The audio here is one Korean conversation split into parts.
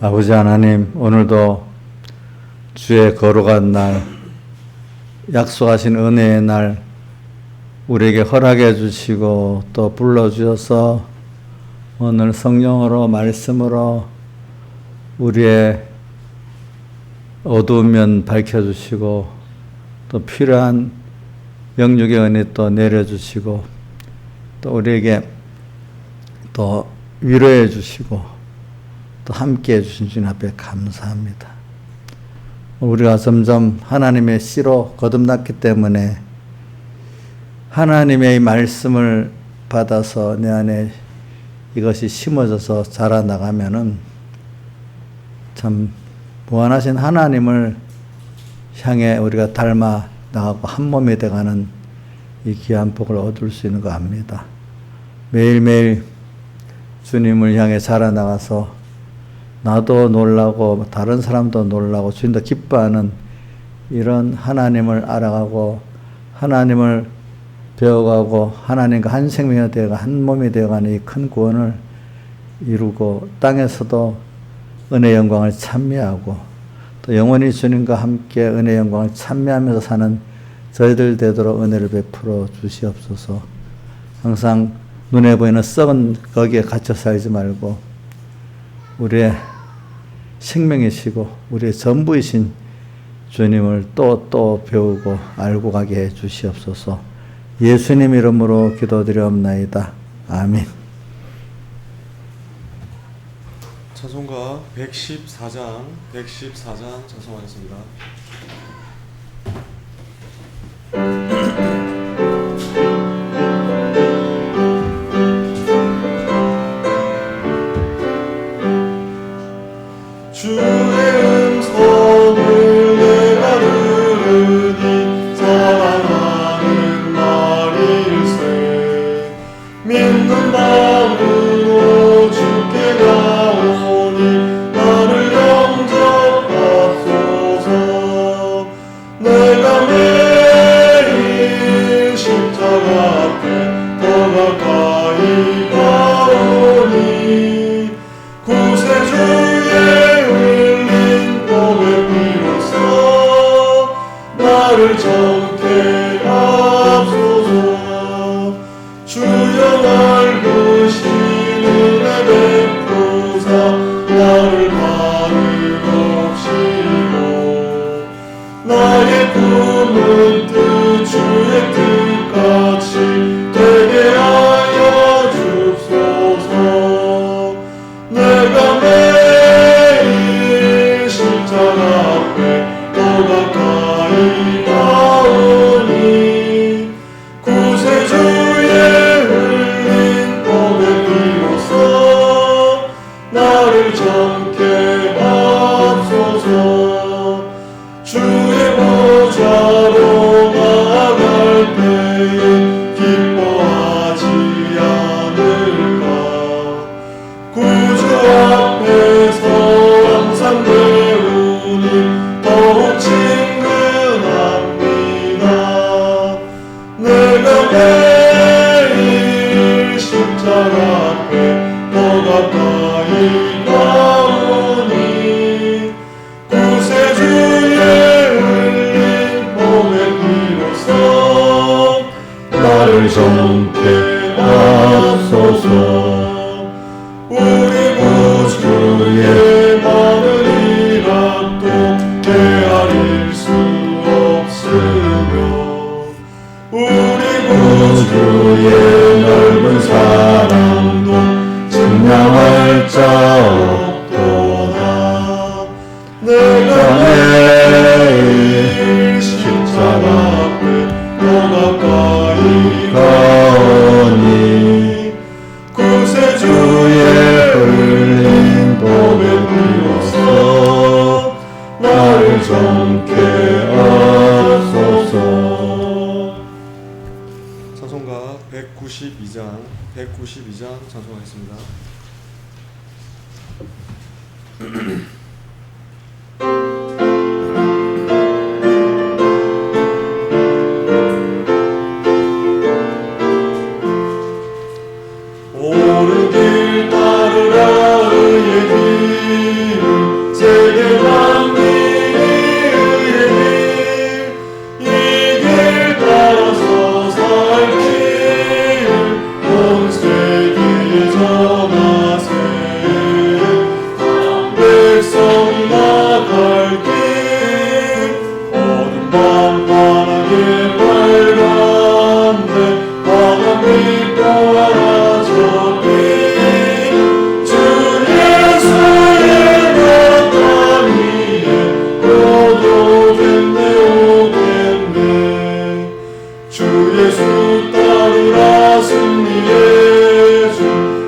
아버지 하나님, 오늘도 주의 거룩한 날, 약속하신 은혜의 날 우리에게 허락해 주시고 또 불러주셔서 오늘 성령으로 말씀으로 우리의 어두운 면 밝혀주시고 또 필요한 영육의 은혜 또 내려주시고 또 우리에게 또 위로해 주시고 또 함께 해주신 주님 앞에 감사합니다. 우리가 점점 하나님의 씨로 거듭났기 때문에 하나님의 말씀을 받아서 내 안에 이것이 심어져서 자라나가면은 참 무한하신 하나님을 향해 우리가 닮아 나가고 한 몸이 돼가는 이 귀한 복을 얻을 수 있는 거 압니다. 매일매일 주님을 향해 자라나가서 나도 놀라고 다른 사람도 놀라고 주님도 기뻐하는 이런 하나님을 알아가고 하나님을 배워가고 하나님과 한 생명이 되어가 한 몸이 되어가는 이 큰 구원을 이루고 땅에서도 은혜의 영광을 찬미하고 또 영원히 주님과 함께 은혜의 영광을 찬미하면서 사는 저희들 되도록 은혜를 베풀어 주시옵소서. 항상 눈에 보이는 썩은 거기에 갇혀 살지 말고 우리의 생명이시고 우리의 전부이신 주님을 또 배우고 알고 가게 해 주시옵소서. 예수님 이름으로 기도드리옵나이다. 아멘. 찬송가 114장 찬송하겠습니다. 찬송가 192장 찬송하겠습니다. 옳은 길 따르라 의의 길을 예수 따르라 승리의 주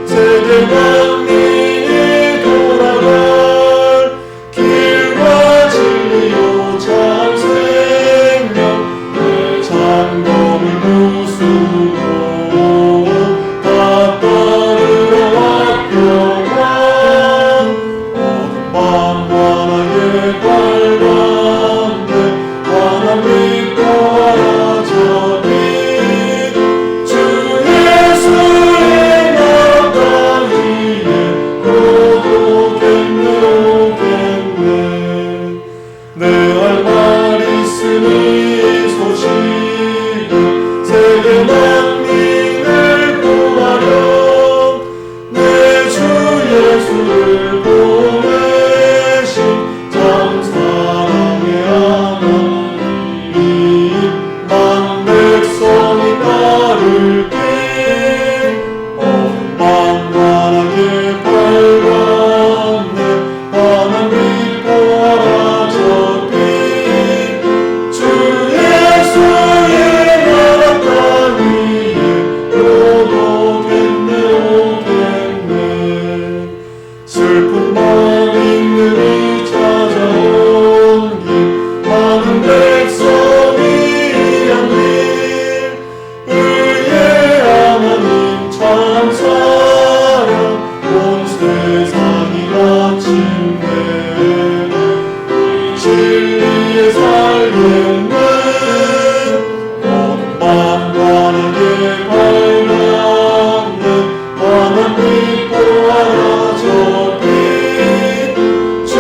세계 만민이 돌아갈 길과 진리요 참 생명 내 장검을 부수고 다 따르러 합병한 어둠 밤 환하게 밝았네 환한 빛 보아라 저 빛 주 예수의 나라 위에 오겠네 오겠네 내 할 말 있으니 소식은 세계 만민을 구하려 내 주 예수를 보내신 참 사랑의 하나님 만 백성이 따를 길 어둠 밤 환하게 밝았네 환한 빛 보아라 저 빛 주 예수의 나라 땅 위에 오겠네 오겠네 슬픔만 있는 이 찾아온 길 많은 백성이 향길 의의 하나님 참 사랑 온 세상이 마침내 진리에 살겠네 어둠 밤 환하게 밝았네 환한 빛 보아라 저 빛 주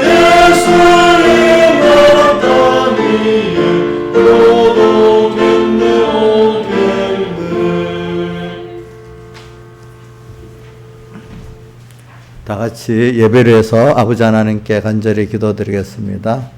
예수의 나라 땅 위에 오겠네 오겠네 다 같이 예배를 해서 아버지 하나님께 간절히 기도드리겠습니다.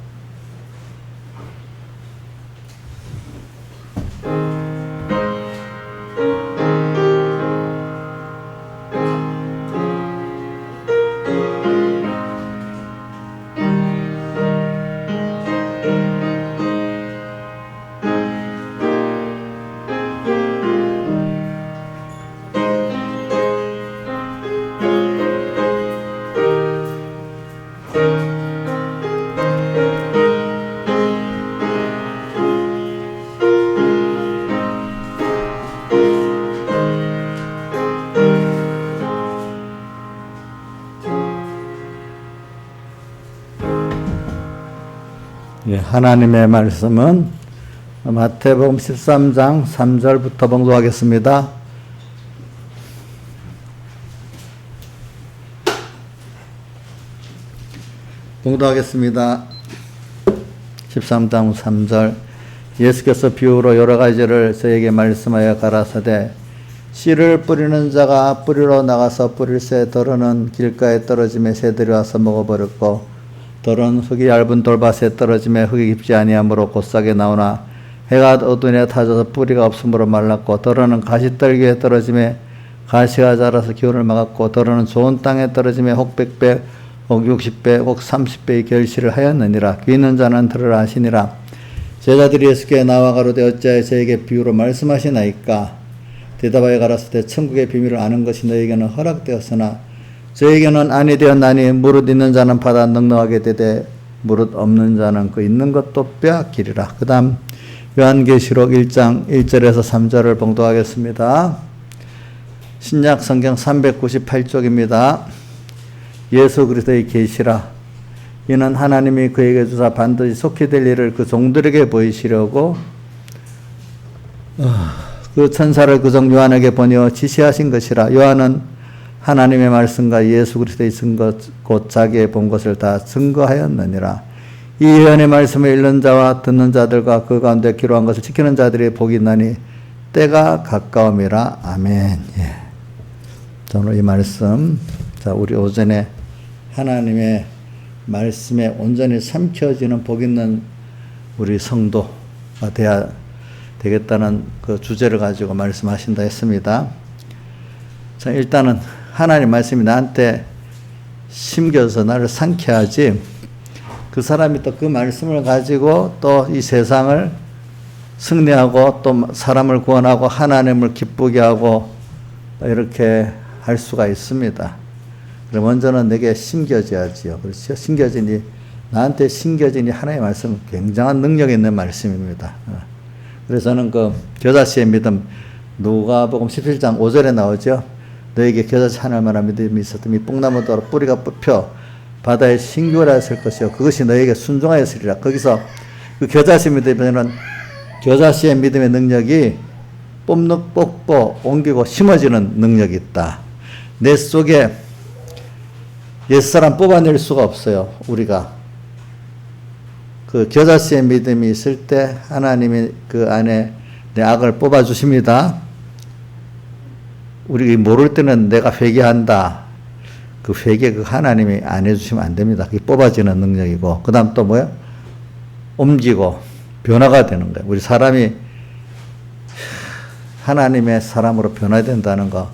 예, 하나님의 말씀은 마태복음 13장 3절부터 봉독하겠습니다. 봉독하겠습니다. 13장 3절 예수께서 비유로 여러 가지를 저에게 말씀하여 가라사대 씨를 뿌리는 자가 뿌리러 나가서 뿌릴새 더러는 길가에 떨어짐에 새들이 와서 먹어버렸고 더러는 흙이 얇은 돌밭에 떨어짐에 흙이 깊지 아니하므로 곧싸게 나오나 해가 어두운에 타져서 뿌리가 없으므로 말랐고 더러는 가시떨기에 떨어짐에 가시가 자라서 기운을 막았고 더러는 좋은 땅에 떨어짐에 혹 100배 혹 60배 혹 30배의 결실을 하였느니라. 귀 있는 자는 들으라 하시니라. 제자들이 예수께 나와 가로되 어찌하여 저에게 비유로 말씀하시나이까. 대답하여 가라사대 천국의 비밀을 아는 것이 너에게는 허락되었으나 저에게는 아니 되었나니 무릇 있는 자는 받아 넉넉하게 되되 무릇 없는 자는 그 있는 것도 빼앗기리라. 그 다음 요한계시록 1장 1절에서 3절을 봉독하겠습니다. 신약 성경 398쪽입니다. 예수 그리스도의 계시라. 이는 하나님이 그에게 주사 반드시 속히 될 일을 그 종들에게 보이시려고 그 천사를 그종 요한에게 보내어 지시하신 것이라. 요한은 하나님의 말씀과 예수 그리스도의 증거 곧 자기의 본 것을 다 증거하였느니라. 이 예언의 말씀을 읽는 자와 듣는 자들과 그 가운데 기록한 것을 지키는 자들이 복이 있나니 때가 가까움이라. 아멘. 예. 자, 오늘 이 말씀, 자, 우리 오전에 하나님의 말씀에 온전히 삼켜지는 복 있는 우리 성도가 돼야 되겠다는 그 주제를 가지고 말씀하신다 했습니다. 자, 일단은 하나님 말씀이 나한테 심겨서 나를 상쾌하지, 그 사람이 또 그 말씀을 가지고 또 이 세상을 승리하고 또 사람을 구원하고 하나님을 기쁘게 하고 이렇게 할 수가 있습니다. 그럼 먼저는 내게 심겨져야지요. 그렇죠? 심겨지니, 나한테 심겨지니 하나님의 말씀은 굉장한 능력 있는 말씀입니다. 그래서 저는 그 겨자씨의 믿음, 누가복음 17장 5절에 나오죠. 너에게 겨자씨 하나만한 믿음이 있었더니 뽕나무더러 뿌리가 뽑혀 바다에 신교하였을 것이요 그것이 너에게 순종하였으리라. 거기서 그 겨자씨 믿음에는 겨자씨의 믿음의 능력이 뽑고 옮기고 심어지는 능력이 있다. 내 속에 옛사람 뽑아낼 수가 없어요. 우리가 그 겨자씨의 믿음이 있을 때 하나님이 그 안에 내 악을 뽑아주십니다. 우리가 모를 때는 내가 회개한다. 그 회개 그 하나님이 안 해주시면 안 됩니다. 그게 뽑아지는 능력이고, 그 다음 또 뭐야? 옮기고 변화가 되는 거예요. 우리 사람이 하나님의 사람으로 변화된다는 거,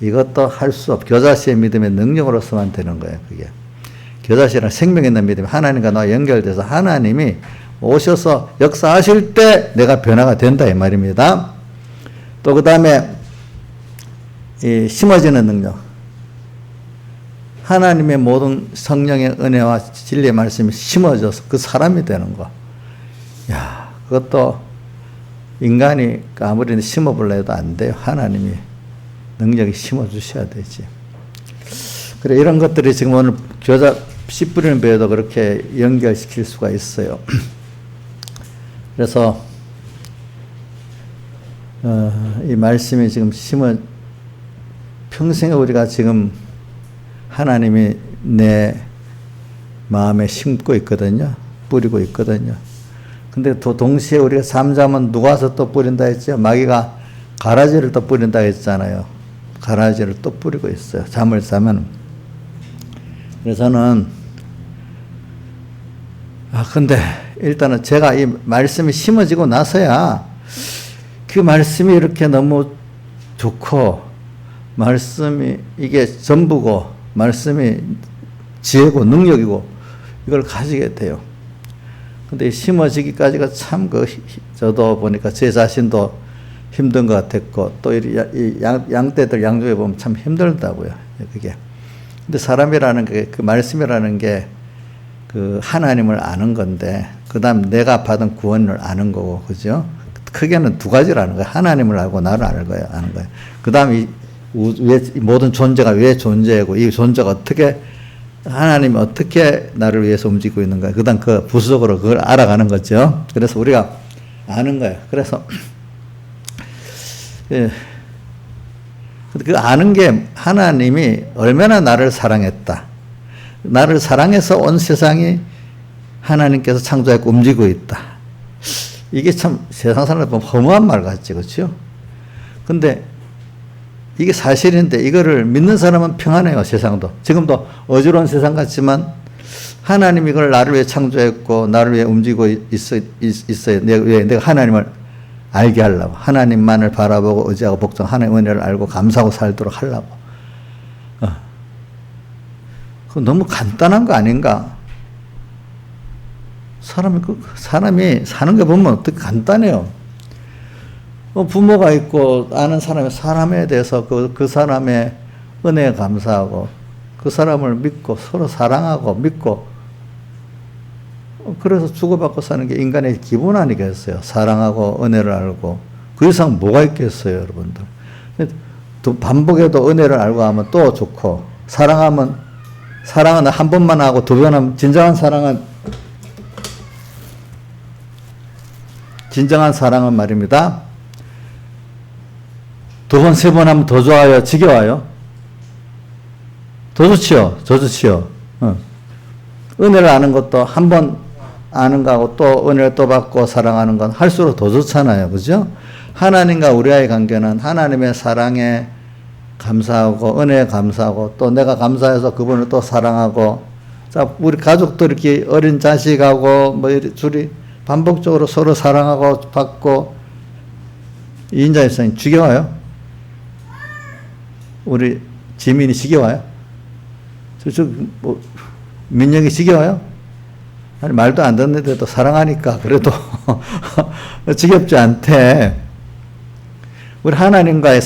이것도 할 수 없, 겨자씨의 믿음의 능력으로서만 되는 거예요. 그게. 겨자씨는 생명 있는 믿음이 하나님과 나와 연결돼서 하나님이 오셔서 역사하실 때 내가 변화가 된다 이 말입니다. 또 그 다음에 이 심어지는 능력. 하나님의 모든 성령의 은혜와 진리의 말씀이 심어져서 그 사람이 되는 거. 야, 그것도 인간이 아무리 심어보려 해도 안 돼요. 하나님이 능력이 심어주셔야 되지. 그래, 이런 것들이 지금 오늘 겨자 씨 뿌리는 배에도 그렇게 연결시킬 수가 있어요. 그래서 이 말씀이 지금 평생에 우리가 지금 하나님이 내 마음에 심고 있거든요. 뿌리고 있거든요. 근데 또 동시에 우리가 잠자면 누가 와서 또 뿌린다 했죠? 마귀가 가라지를 또 뿌린다 했잖아요. 가라지를 또 뿌리고 있어요. 잠을 자면. 그래서 저는 근데 일단은 제가 이 말씀이 심어지고 나서야 그 말씀이 이렇게 너무 좋고 말씀이 이게 전부고 말씀이 지혜고 능력이고 이걸 가지게 돼요. 근데 심어지기까지가 참 저도 보니까 제 자신도 힘든 것 같았고 또 이 양떼들 양조에 보면 참 힘들다고요. 그게. 근데 사람이라는 게 그 말씀이라는 게 그 하나님을 아는 건데 그다음 내가 받은 구원을 아는 거고 그죠? 크게는 두 가지라는 거예요. 하나님을 알고 나를 아는 거예요. 그다음 이 모든 존재가 왜 존재하고 이 존재가 어떻게 하나님이 어떻게 나를 위해서 움직이고 있는가. 그다음 그 부수적으로 그걸 알아가는 거죠. 그래서 우리가 아는 거예요. 그래서 예. 그 아는 게 하나님이 얼마나 나를 사랑했다. 나를 사랑해서 온 세상이 하나님께서 창조했고 움직이고 있다. 이게 참 세상 사람들 보면 허무한 말 같지, 그렇죠? 근데 이게 사실인데 이거를 믿는 사람은 평안해요, 세상도. 지금도 어지러운 세상 같지만 하나님이 이걸 나를 위해 창조했고 나를 위해 움직이고 있어요. 내가 하나님을 알게 하려고. 하나님만을 바라보고 의지하고 복종 하나님의 은혜를 알고 감사하고 살도록 하려고. 그거 너무 간단한 거 아닌가? 사람이 사는 거 보면 어떻게 간단해요. 부모가 있고 아는 사람에 대해서 그 사람의 은혜에 감사하고 그 사람을 믿고 서로 사랑하고 믿고 그래서 주고받고 사는 게 인간의 기본 아니겠어요. 사랑하고 은혜를 알고 그 이상 뭐가 있겠어요, 여러분들. 또 반복해도 은혜를 알고 하면 또 좋고 사랑은 한 번만 하고 두 번 하면 진정한 사랑은 말입니다. 두 번, 세 번 하면 더 좋아요? 지겨워요? 더 좋지요? 더 좋지요? 은혜를 아는 것도 한 번 아는 거하고 또 은혜를 또 받고 사랑하는 건 할수록 더 좋잖아요. 그죠? 하나님과 우리와의 관계는 하나님의 사랑에 감사하고 은혜에 감사하고 또 내가 감사해서 그분을 또 사랑하고 자, 우리 가족도 이렇게 어린 자식하고 뭐 둘이 반복적으로 서로 사랑하고 받고 이인자 일상이 지겨워요? 우리 지민이 지겨워요? 민영이 지겨워요? 아니, 말도 안 듣는데도 사랑하니까 그래도 지겹지 않대. 우리 하나님과의,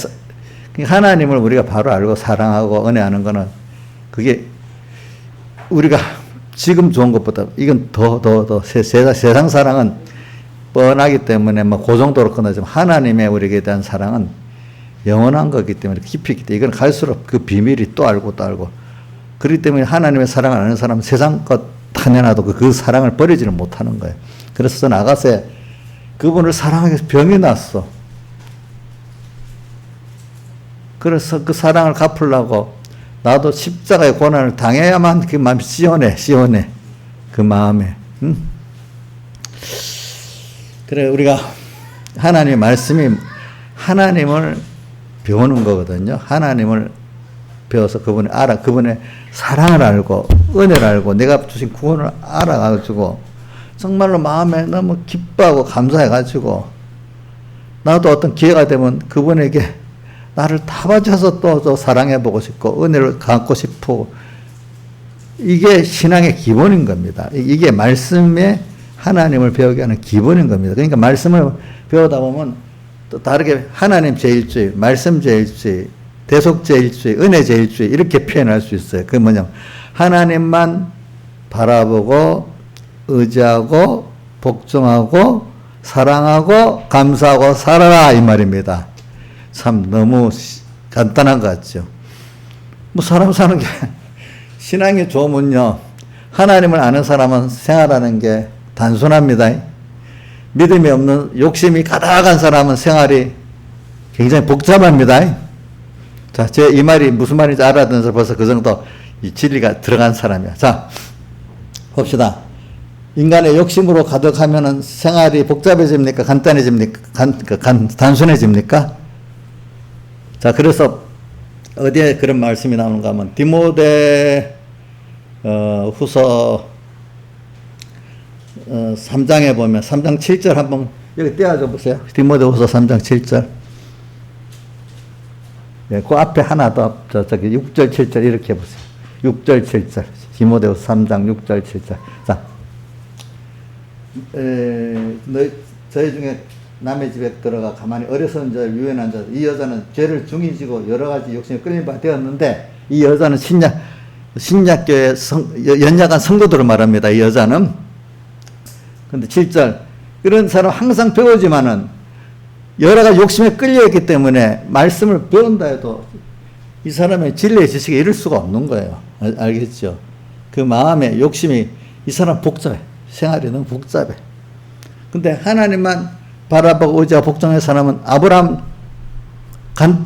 하나님을 우리가 바로 알고 사랑하고 은혜하는 거는 그게 우리가 지금 좋은 것보다 이건 더 세상 사랑은 뻔하기 때문에 뭐 그 정도로 끝나지만 하나님의 우리에게 대한 사랑은 영원한 거기 때문에 깊이 있기 때문에 이건 갈수록 그 비밀이 또 알고 또 알고 그렇기 때문에 하나님의 사랑을 아는 사람은 세상 것 하나도 그 사랑을 버리지는 못하는 거예요. 그래서 저는 아가새 그분을 사랑하기 위해서 병이 났어. 그래서 그 사랑을 갚으려고 나도 십자가의 고난을 당해야만 그 마음이 시원해. 그 마음에. 응? 그래, 우리가 하나님의 말씀이 하나님을 배우는 거거든요. 하나님을 배워서 그분의 사랑을 알고, 은혜를 알고, 내가 주신 구원을 알아가지고, 정말로 마음에 너무 기뻐하고 감사해가지고, 나도 어떤 기회가 되면 그분에게 나를 다 바쳐서 또 사랑해보고 싶고, 은혜를 갖고 싶고, 이게 신앙의 기본인 겁니다. 이게 말씀에 하나님을 배우게 하는 기본인 겁니다. 그러니까 말씀을 배우다 보면 또 다르게 하나님 제일주의, 말씀 제일주의, 대속 제일주의, 은혜 제일주의 이렇게 표현할 수 있어요. 그게 뭐냐면 하나님만 바라보고 의지하고 복종하고 사랑하고 감사하고 살아라 이 말입니다. 참 너무 간단한 것 같죠. 뭐 사람 사는 게 신앙이 좋으면요. 하나님을 아는 사람은 생활하는 게 단순합니다. 믿음이 없는 욕심이 가득한 사람은 생활이 굉장히 복잡합니다. 자, 제 이 말이 무슨 말인지 알아듣는 벌써 그 정도 이 진리가 들어간 사람이야. 자, 봅시다. 인간의 욕심으로 가득하면은 생활이 복잡해집니까? 간단해집니까? 단순해집니까? 자, 그래서 어디에 그런 말씀이 나오는가 하면 디모데 후서 3장에 보면 3장 7절 한번 여기 떼어줘 보세요. 디모데 후서 3장 7절. 네, 그 앞에 하나 더 저기 6절 7절 이렇게 해보세요. 6절 7절. 디모데 후서 3장 6절 7절. 자, 저희 중에 남의 집에 들어가 가만히 어리석은 자, 유연한 자, 이 여자는 죄를 중히 지고 여러 가지 욕심에 끌린 바 되었는데, 이 여자는 신약교회 연약한 성도들을 말합니다. 이 여자는. 근데 7절. 이런 사람 항상 배우지만은 여러 가지 욕심에 끌려있기 때문에 말씀을 배운다 해도 이 사람의 진리의 지식에 이를 수가 없는 거예요. 알겠죠? 그 마음의 욕심이 이 사람 복잡해. 생활이 너무 복잡해. 근데 하나님만 바라보고 의지하고 복종의 사람은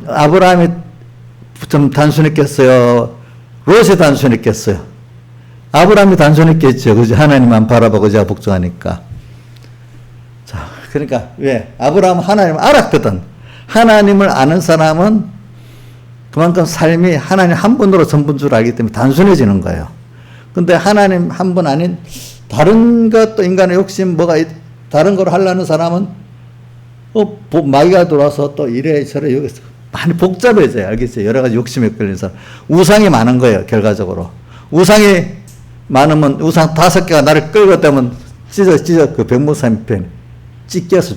아브라함이 좀 단순했겠어요? 롯이 단순했겠어요? 아브라함이 단순했겠죠. 그죠? 하나님만 바라보고 의지하고 복종하니까. 자, 그러니까 왜? 아브라함은 하나님을 알았거든. 하나님을 아는 사람은 그만큼 삶이 하나님 한 분으로 전부인 줄 알기 때문에 단순해지는 거예요. 근데 하나님 한 분 아닌 다른 것도 인간의 욕심 다른 걸 하려는 사람은 마귀가 들어와서 또 이래저래 여기서 많이 복잡해져요. 알겠어요? 여러 가지 욕심에 끌린 사람. 우상이 많은 거예요. 결과적으로. 우상이 많으면 우상 5개가 나를 끌고 때면 찢어 그 백무사님 편 찢겨서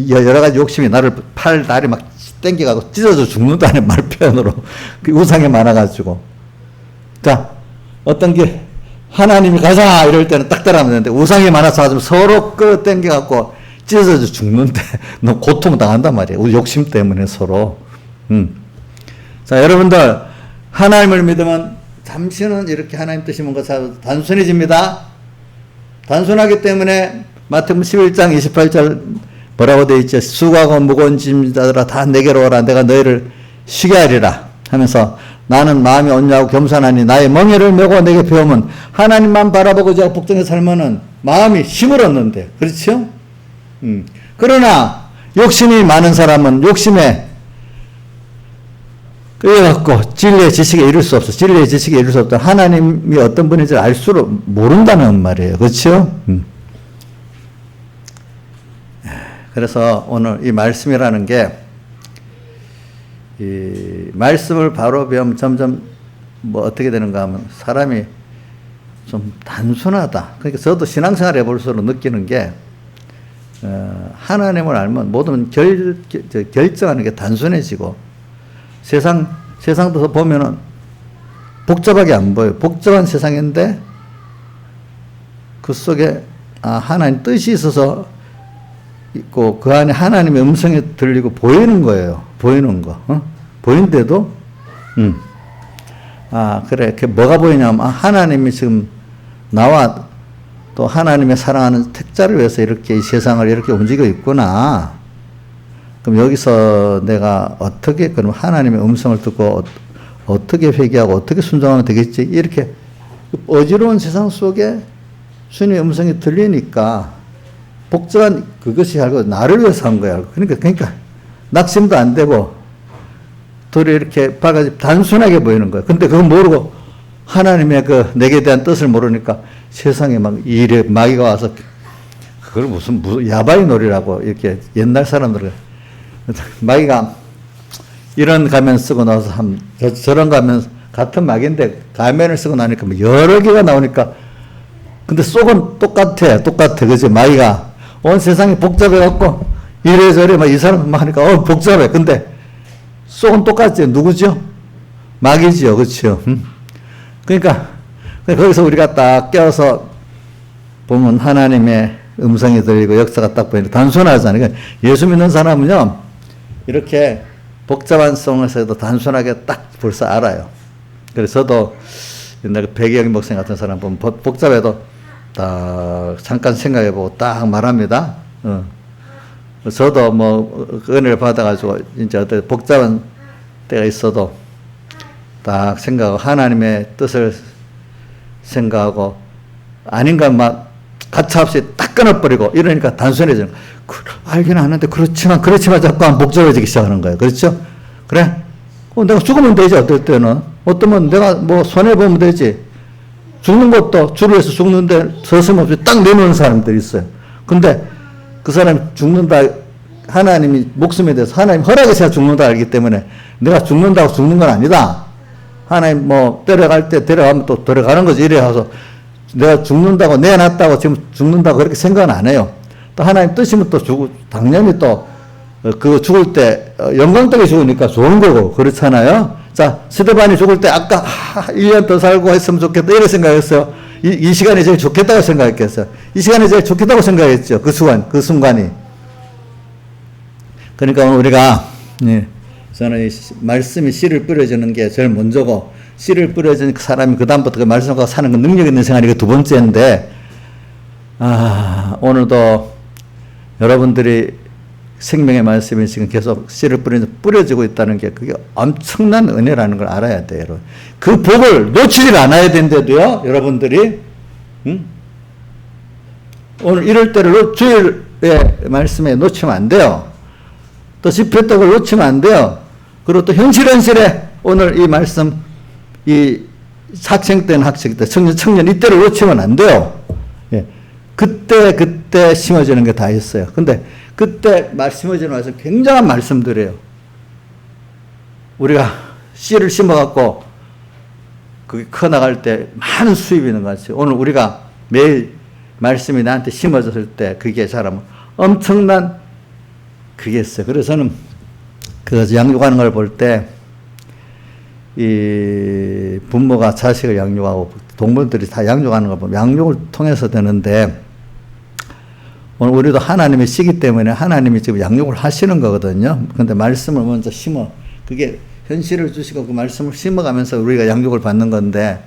여러 가지 욕심이 나를 다리 막 땡겨가고 찢어져 죽는다는 말 표현으로 그 우상이 많아가지고. 자, 어떤 게 하나님이 가자 이럴 때는 딱 따라하면 되는데 우상이 많아서 가지고 서로 끌어당겨갖고 찢어져 죽는데 너무 고통당한단 말이에요. 우리 욕심 때문에 서로. 자, 여러분들 하나님을 믿으면 잠시는 이렇게 하나님 뜻이 뭔가 단순해집니다. 단순하기 때문에 마태복음 11장 28절 뭐라고 되어 있죠? 수고하고 무거운 짐자들아 다 내게로 오라. 내가 너희를 쉬게 하리라 하면서 나는 마음이 온유하고 겸손하니 나의 멍에를 메고 내게 배우면 하나님만 바라보고 제가 복종의 삶은 마음이 힘을 얻는데. 그렇죠? 그러나 욕심이 많은 사람은 욕심에 끌려갖고 진리의 지식에 이룰 수 없어. 진리의 지식에 이룰 수 없다. 하나님이 어떤 분인지 알수록 모른다는 말이에요. 그렇죠? 그래서 오늘 이 말씀이라는 게 이 말씀을 바로 배우면 점점 어떻게 되는가 하면 사람이 좀 단순하다. 그러니까 저도 신앙생활 해볼수록 느끼는 게, 하나님을 알면 모든 결정하는 게 단순해지고, 세상도 보면은 복잡하게 안 보여요. 복잡한 세상인데, 그 속에, 하나님 뜻이 있어서 있고, 그 안에 하나님의 음성이 들리고 보이는 거예요. 보이는 거. 보인데도, 그래. 뭐가 보이냐면, 하나님이 지금 나와 또 하나님의 사랑하는 택자를 위해서 이렇게 이 세상을 이렇게 움직이고 있구나. 그럼 여기서 내가 어떻게, 그럼 하나님의 음성을 듣고 어떻게 회개하고 어떻게 순종하면 되겠지? 이렇게 어지러운 세상 속에 주님의 음성이 들리니까 복잡한 그것이 알고 나를 위해서 한 거야. 그러니까 낙심도 안 되고 도리어 이렇게 바가지 단순하게 보이는 거야. 근데 그거 모르고 하나님의 내게 대한 뜻을 모르니까 세상에 막 일에 마귀가 와서 그걸 무슨 야바이 놀이라고 이렇게 옛날 사람들은 마귀가 이런 가면 쓰고 나서 저런 가면 같은 마귀인데 가면을 쓰고 나니까 뭐 여러 개가 나오니까 근데 속은 똑같아. 그지? 마귀가 온 세상이 복잡해갖고 이래저래 막 이 사람 막 하니까 복잡해. 근데 속은 똑같지. 누구죠? 마귀지요. 그렇죠? 그러니까 거기서 우리가 딱 껴서 보면 하나님의 음성이 들리고 역사가 딱 보이니까 단순하잖아요. 그러니까 예수 믿는 사람은요, 이렇게 복잡한 속에서도 단순하게 딱 벌써 알아요. 그래서 저도 옛날 배경 목사님 같은 사람 보면 복잡해도 딱 잠깐 생각해보고 딱 말합니다. 저도 뭐 은혜를 받아가지고 진짜 어떤 복잡한 때가 있어도 딱 생각하고 하나님의 뜻을 생각하고 아닌가 막 가차없이 딱 끊어버리고 이러니까 단순해지는 거예요. 알긴 아는데 그렇지만 자꾸 복잡해지기 시작하는 거예요. 그렇죠? 그래? 내가 죽으면 되지. 어떨 때는 어떠면 내가 뭐 손해보면 되지. 죽는 것도 주를 위해서 죽는데 서슴없이 딱 내놓는 사람들이 있어요. 근데 그 사람이 죽는다, 하나님이 목숨에 대해서 하나님 허락해서 죽는다 알기 때문에 내가 죽는다고 죽는 건 아니다. 하나님 뭐 데려갈 때 데려가면 또 데려가는 거지. 이래 해서 내가 죽는다고 내놨다고 지금 죽는다고 그렇게 생각은 안 해요. 또 하나님 뜻이면 또 당연히 또 그 죽을 때 영광되게 죽으니까 좋은 거고 그렇잖아요. 자, 스데반이 죽을 때 아까 1년 더 살고 했으면 좋겠다 이렇게 생각했어요. 이 시간이 제일 좋겠다고 생각했겠어요. 이 시간이 제일 좋겠다고 생각했죠. 그 순간이. 그러니까 오늘 우리가 저는 이 말씀이 씨를 뿌려주는 게 제일 먼저고, 씨를 뿌려주는 그 사람이 그 다음부터 그 말씀을 갖고 사는 그 능력 있는 생활이 그 두 번째인데, 오늘도 여러분들이 생명의 말씀이 지금 계속 씨를 뿌려지고 있다는 게 그게 엄청난 은혜라는 걸 알아야 돼요, 여러분. 그 복을 놓치지 않아야 된대도요, 여러분들이. 오늘 이럴 때를 주일의 말씀에 놓치면 안 돼요. 또 집회떡을 놓치면 안 돼요. 그리고 또 현실에 오늘 이 말씀, 이 학생 때는 학생 때, 청년 이때를 놓치면 안 돼요. 예. 그때 심어지는 게 다 있어요. 근데 그때 심어지는 말씀 굉장한 말씀들이에요. 우리가 씨를 심어갖고 그게 커나갈 때 많은 수입이 있는 것 같아요. 오늘 우리가 매일 말씀이 나한테 심어졌을 때 그게 자라면 엄청난 그게 있어요. 그래서 저는 그 양육하는 걸 볼 때 이 부모가 자식을 양육하고 동물들이 다 양육하는 걸 보면 양육을 통해서 되는데, 오늘 우리도 하나님의 씨기 때문에 하나님이 지금 양육을 하시는 거거든요. 근데 말씀을 먼저 심어, 그게 현실을 주시고 그 말씀을 심어가면서 우리가 양육을 받는 건데,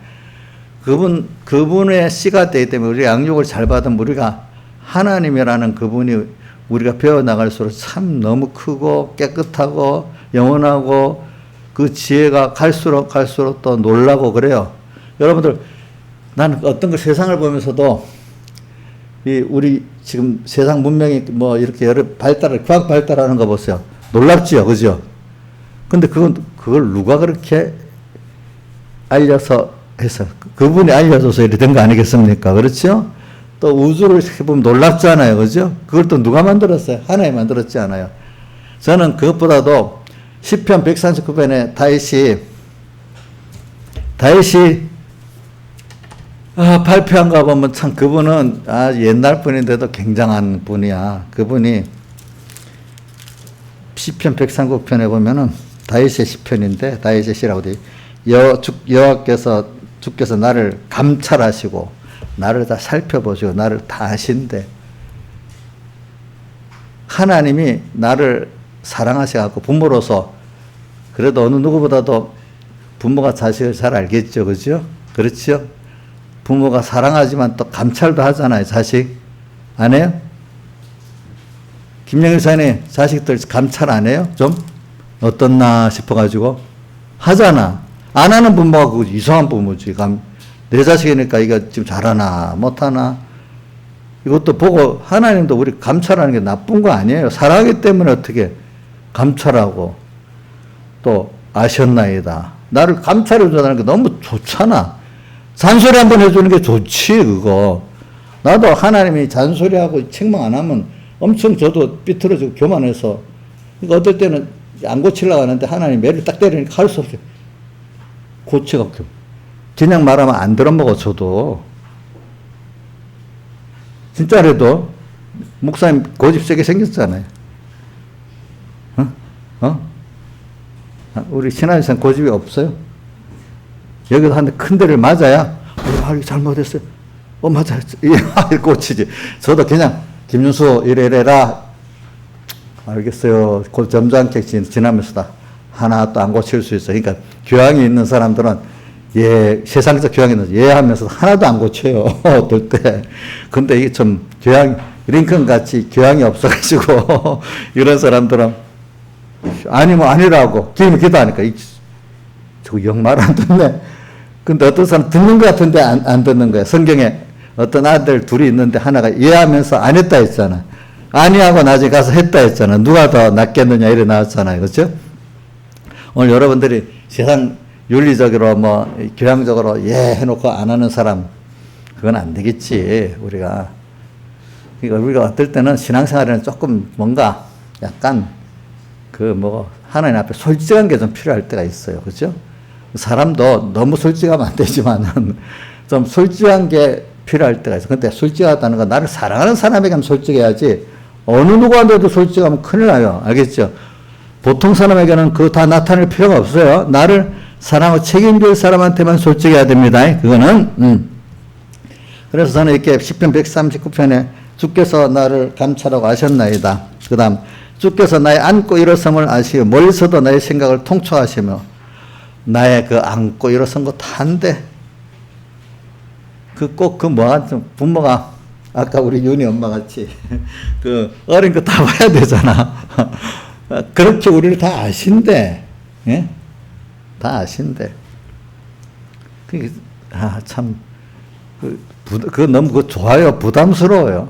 그분의 씨가 되기 때문에 우리가 양육을 잘 받으면 우리가 하나님이라는 그분이 우리가 배워나갈수록 참 너무 크고 깨끗하고 영원하고 그 지혜가 갈수록 또 놀라고 그래요. 여러분들, 나는 어떤 걸 세상을 보면서도 우리 지금 세상 문명이 뭐 이렇게 여러 과학 발달하는 거 보세요. 놀랍지요, 그죠? 근데 그걸 누가 그렇게 알려서 해서, 그분이 알려줘서 이렇게 된 거 아니겠습니까? 그렇죠? 또 우주를 해보면 놀랍잖아요, 그죠? 그걸 또 누가 만들었어요? 하나님이 만들었지 않아요. 저는 그것보다도 시편 139편에 다윗이 발표한 거 보면 참 그분은 옛날 분인데도 굉장한 분이야. 그분이 시편 139편에 보면은 다윗의 시편인데 다윗의 시라고 돼. 여호와께서 주께서 나를 감찰하시고 나를 다 살펴보시고 나를 다 아신대. 하나님이 나를 사랑하셔갖고 부모로서 그래도 어느 누구보다도 부모가 자식을 잘 알겠죠. 그죠? 그렇죠? 부모가 사랑하지만 또 감찰도 하잖아요. 자식. 안 해요? 김영일 사님 자식들 감찰 안 해요? 좀? 어떻나 싶어가지고? 하잖아. 안 하는 부모가 그 이상한 부모지. 내 자식이니까 이거 지금 잘하나 못하나 이것도 보고 하나님도 우리 감찰하는 게 나쁜 거 아니에요. 사랑하기 때문에 어떻게 감찰하고 또 아셨나이다. 나를 감찰해 준다는 게 너무 좋잖아. 잔소리 한번 해주는 게 좋지 그거. 나도 하나님이 잔소리하고 책망 안 하면 엄청 저도 삐뚤어지고 교만해서 그러니까 어떨 때는 안 고치려고 하는데 하나님 매를 딱 때리니까 할 수 없어요. 고쳐갖고 그냥 말하면 안 들어먹어 저도. 진짜라도 목사님 고집 세게 생겼잖아요. 우리 신하이선 고집이 없어요? 여기서 한 대 큰 데를 맞아야 이거 잘못했어요. 맞아. 고치지. 저도 그냥 김윤수 이래라 알겠어요. 그 점잖게 지나면서 다 하나 또 안 고칠 수 있어요. 그러니까 교양이 있는 사람들은 세상적 교양이 있는 하면서 하나도 안 고쳐요. 어떨 때. 근데 이게 좀 링컨 같이 교양이 없어가지고 이런 사람들은 아니면 아니라고 기면 기도하니까 저거 영 말 안 듣네. 근데 어떤 사람 듣는 것 같은데 안 듣는 거야. 성경에 어떤 아들 둘이 있는데 하나가 이해하면서 안 했다 했잖아. 아니하고 나중에 가서 했다 했잖아. 누가 더 낫겠느냐 이래 나왔잖아요. 그렇죠? 오늘 여러분들이 세상 윤리적으로 교양적으로 해놓고 안 하는 사람 그건 안 되겠지. 우리가 그러니까 우리가 어떨 때는 신앙생활에는 조금 뭔가 약간 하나님 앞에 솔직한 게 좀 필요할 때가 있어요. 그렇죠? 사람도 너무 솔직하면 안 되지만은 좀 솔직한 게 필요할 때가 있어. 근데 솔직하다는 건 나를 사랑하는 사람에게는 솔직해야지 어느 누구한테도 솔직하면 큰일 나요. 알겠죠? 보통 사람에게는 그거 다 나타낼 필요가 없어요. 나를 사랑하고 책임질 사람한테만 솔직해야 됩니다. 그거는. 그래서 저는 이렇게 시편 139편에 주께서 나를 감찰하고 아셨나이다. 그 다음 주께서 나의 앉고 일어섬을 아시고 멀리서도 나의 생각을 통촉하시며 나의 그 앉고 일어선 거 다 한데 부모가 아까 우리 윤희 엄마 같이 어린 거 다 봐야 되잖아. 그렇게 우리를 다 아신대. 예? 다 아신대. 참 너무 좋아요. 부담스러워요.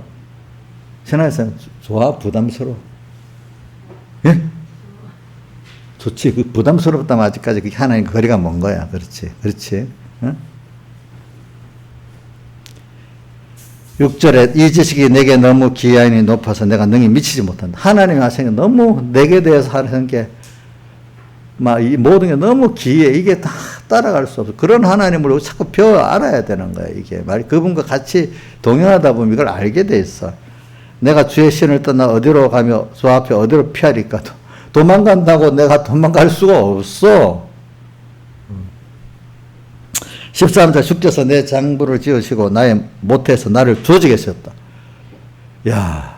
신앙에서 좋아? 부담스러워? 예? 좋지. 부담스럽다면 아직까지 그게 하나님 거리가 먼 거야. 그렇지. 그렇지. 응? 6절에 이 지식이 내게 너무 기하니 높아서 내가 능히 미치지 못한다. 하나님이 하시는 게 너무 내게 대해서 하는 게 이 모든 게 너무 기해. 이게 다 따라갈 수 없어. 그런 하나님을 자꾸 배워 알아야 되는 거야. 이게 그분과 같이 동행하다 보면 이걸 알게 돼 있어. 내가 주의 신을 떠나 어디로 가며 주 앞에 어디로 피하리까? 도망간다고 내가 도망갈 수가 없어. 13절 주께서 내 장부를 지으시고 나의 못에서 나를 조직하셨다. 야,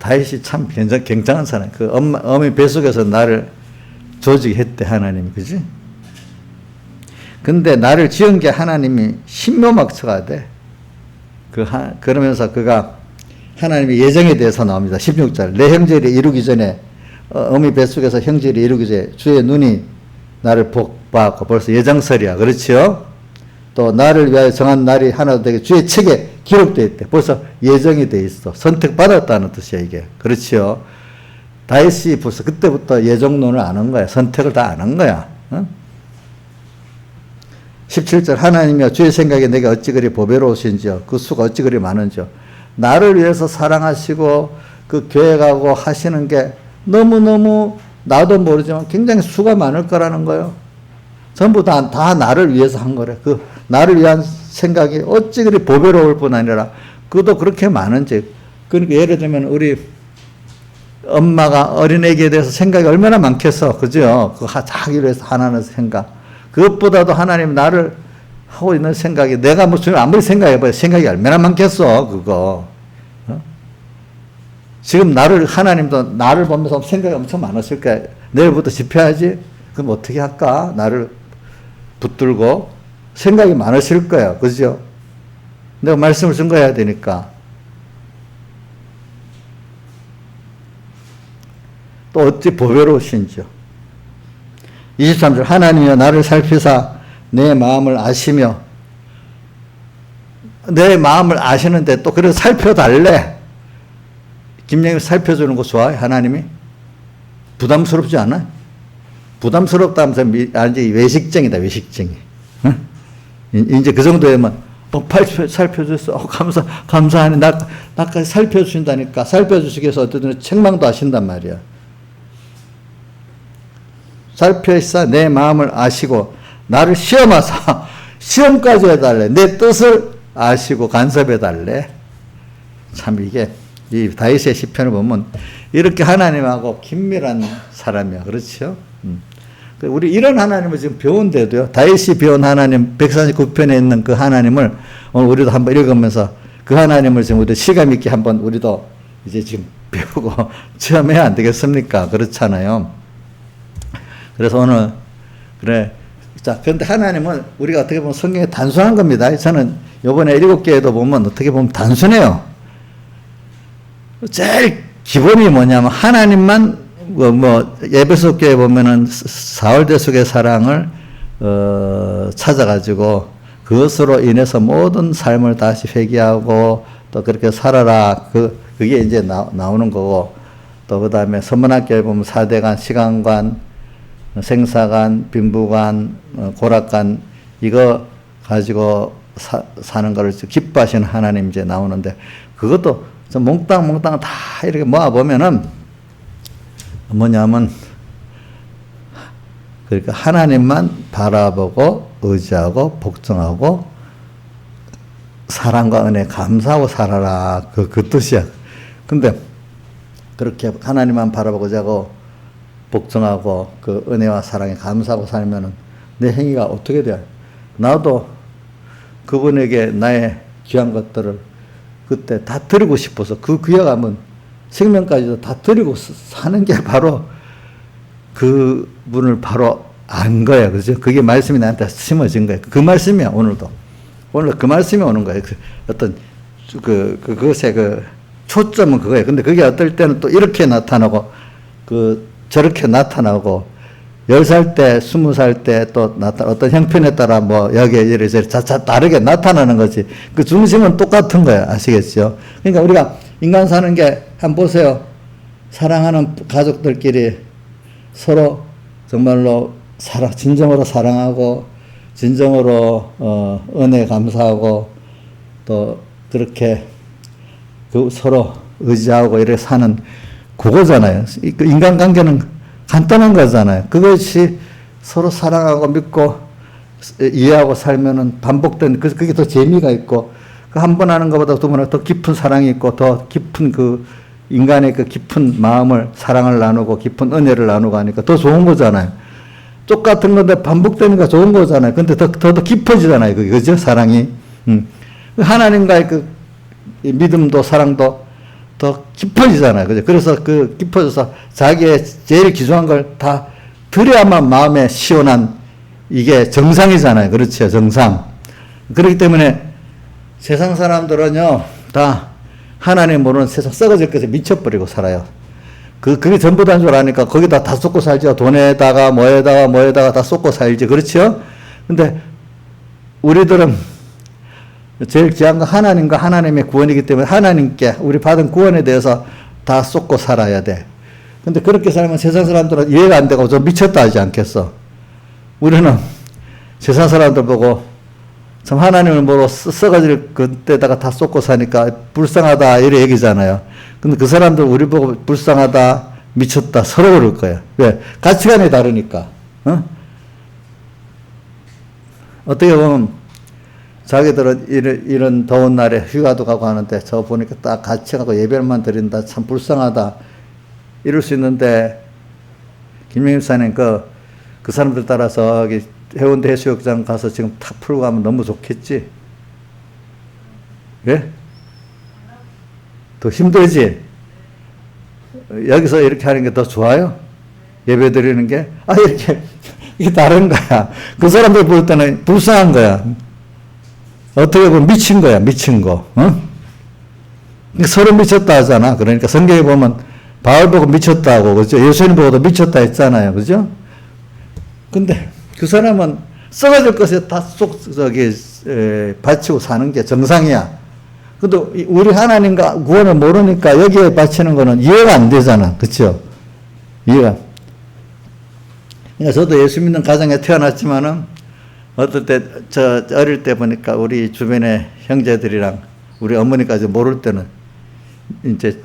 다윗이 참 굉장한 사람. 어미 뱃속에서 나를 조직했대 하나님이. 그지? 근데 나를 지은 게 하나님이 신묘막처가 돼. 그러면서 그가 하나님의 예정에 대해서 나옵니다. 16절 내 형제를 이루기 전에 어미 뱃속에서 형제를 이루기 전에 주의 눈이 나를 복받고 벌써 예정설이야. 그렇지요? 또 나를 위하여 정한 날이 하나도 되게 주의 책에 기록되어 있대. 벌써 예정이 돼 있어. 선택받았다는 뜻이야 이게. 그렇지요? 다윗이 벌써 그때부터 예정론을 아는 거야. 선택을 다 아는 거야. 응? 17절 하나님이여 주의 생각에 내게 어찌 그리 보배로우신지요. 그 수가 어찌 그리 많은지요. 나를 위해서 사랑하시고 계획하고 하시는 게 너무너무 나도 모르지만 굉장히 수가 많을 거라는 거예요. 전부 다 나를 위해서 한 거래. 나를 위한 생각이 어찌 그리 보배로울 뿐 아니라 그것도 그렇게 많은지. 그러니까 예를 들면 우리 엄마가 어린애기에 대해서 생각이 얼마나 많겠어. 그죠? 그 자기를 위해서 하나는 생각. 그것보다도 하나님 나를 하고 있는 생각이 내가 무슨 아무리 생각해봐야 생각이 얼마나 많겠어. 그거. 어? 지금 하나님도 나를 보면서 생각이 엄청 많았을 거야. 내일부터 집회하지? 그럼 어떻게 할까? 나를 붙들고 생각이 많으실 거야. 그죠? 내가 말씀을 증거해야 되니까. 또 어찌 보배로우신지요. 23절 하나님이여 나를 살피사 내 마음을 아시며 내 마음을 아시는데 또 그래서 살펴달래. 김영희 살펴주는 거 좋아해 하나님이? 부담스럽지 않아? 부담스럽다면서 아니 외식쟁이다 외식쟁이. 응? 이제 그 정도에만 살펴줬어. 감사하네. 나까지 살펴주신다니까. 살펴주시기 위해서 어쨌든 책망도 하신단 말이야. 살펴있사 내 마음을 아시고 나를 시험하사 시험까지 해달래. 내 뜻을 아시고 간섭해달래. 참 이게 이 다윗의 시편을 보면 이렇게 하나님하고 긴밀한 사람이야. 그렇죠? 우리 이런 하나님을 지금 배운데도요. 다윗이 배운 하나님 149편에 있는 그 하나님을 오늘 우리도 한번 읽으면서 그 하나님을 지금 우리 실감 있게 한번 우리도 이제 지금 배우고 체험해야 안 되겠습니까? 그렇잖아요. 그래서 오늘 그래. 자, 그런데 하나님은 우리가 어떻게 보면 성경에 단순한 겁니다. 저는 요번에 7개에도 보면 어떻게 보면 단순해요. 제일 기본이 뭐냐면 하나님만 에베소 교회 보면은 사울대속의 사랑을 찾아가지고 그것으로 인해서 모든 삶을 다시 회개하고 또 그렇게 살아라. 그게 이제 나오는 거고 또 그 다음에 선문학교에 보면 4대간, 시간관, 생사관, 빈부관, 고락관 이거 가지고 사는 거를 기뻐하시는 하나님 이제 나오는데 그것도 좀 몽땅 다 이렇게 모아보면은 뭐냐면 그러니까 하나님만 바라보고 의지하고 복종하고 사랑과 은혜 감사하고 살아라. 그 뜻이야. 근데 그렇게 하나님만 바라보고 의지하고 복종하고 그 은혜와 사랑에 감사하고 살면은 내 행위가 어떻게 돼? 나도 그분에게 나의 귀한 것들을 그때 다 드리고 싶어서 그 귀하가면 생명까지도 다 드리고 사는 게 바로 그 분을 바로 안 거예요. 그죠? 그게 말씀이 나한테 심어진 거예요. 그 말씀이야, 오늘도. 오늘 그 말씀이 오는 거예요. 어떤, 그것의 초점은 그거예요. 근데 그게 어떨 때는 또 이렇게 나타나고, 저렇게 나타나고, 10살 때, 20살 때 또 어떤 형편에 따라 여기에 이래저래 다르게 나타나는 거지. 그 중심은 똑같은 거예요. 아시겠죠? 그러니까 우리가 인간 사는 게 한번 보세요. 사랑하는 가족들끼리 서로 정말로 진정으로 사랑하고, 진정으로, 은혜 감사하고, 또 그렇게 서로 의지하고 이렇게 사는 그거잖아요. 인간관계는 간단한 거잖아요. 그것이 서로 사랑하고 믿고 이해하고 살면은 반복된, 그게 더 재미가 있고, 그 한 번 하는 것보다 두 번 하는 더 깊은 사랑이 있고, 더 깊은 인간의 깊은 마음을, 사랑을 나누고, 깊은 은혜를 나누고 하니까 더 좋은 거잖아요. 똑같은 건데 반복되니까 좋은 거잖아요. 근데 더 깊어지잖아요. 그죠? 사랑이. 하나님과의 믿음도 사랑도 더 깊어지잖아요. 그죠? 그래서 깊어져서 자기의 제일 기초한 걸 다 드려야만 마음에 시원한 이게 정상이잖아요. 그렇죠. 정상. 그렇기 때문에 세상 사람들은요, 다 하나님 모르는 세상 썩어질 것에 미쳐버리고 살아요. 그게 전부 다인 줄 아니까 거기다 다 쏟고 살죠. 돈에다가 뭐에다가 다 쏟고 살지. 그렇죠? 근데 우리들은 제일 귀한 건 하나님과 하나님의 구원이기 때문에 하나님께 우리 받은 구원에 대해서 다 쏟고 살아야 돼. 근데 그렇게 살면 세상 사람들은 이해가 안 되고 좀 미쳤다 하지 않겠어? 우리는 세상 사람들 보고 참 하나님을 모르고 썩어질 그때다가 다 쏟고 사니까 불쌍하다 이래 얘기잖아요. 근데 그 사람들 우리 보고 불쌍하다, 미쳤다 서로 그럴 거야. 왜? 가치관이 다르니까. 어떻게 보면 자기들은 이런 더운 날에 휴가도 가고 하는데 저 보니까 딱 같이 가고 예배만 드린다. 참 불쌍하다. 이럴 수 있는데, 김영임 사님 그 사람들 따라서 여기 해운대 해수욕장 가서 지금 탁 풀고 가면 너무 좋겠지? 예? 더 힘들지? 여기서 이렇게 하는 게 더 좋아요? 예배 드리는 게? 이게 다른 거야. 그 사람들 볼 때는 불쌍한 거야. 어떻게 보면 미친 거야, 미친 거. 서로 미쳤다 하잖아. 그러니까 성경에 보면 바울 보고 미쳤다고, 그죠? 예수님 보고도 미쳤다 했잖아요. 그죠? 근데 그 사람은 썩어질 것에 다 바치고 사는 게 정상이야. 근데 우리 하나님과 구원을 모르니까 여기에 바치는 거는 이해가 안 되잖아. 그쵸? 이해가. 그러니까 저도 예수 믿는 가정에 태어났지만은 어떨 때, 어릴 때 보니까 우리 주변의 형제들이랑 우리 어머니까지 모를 때는 이제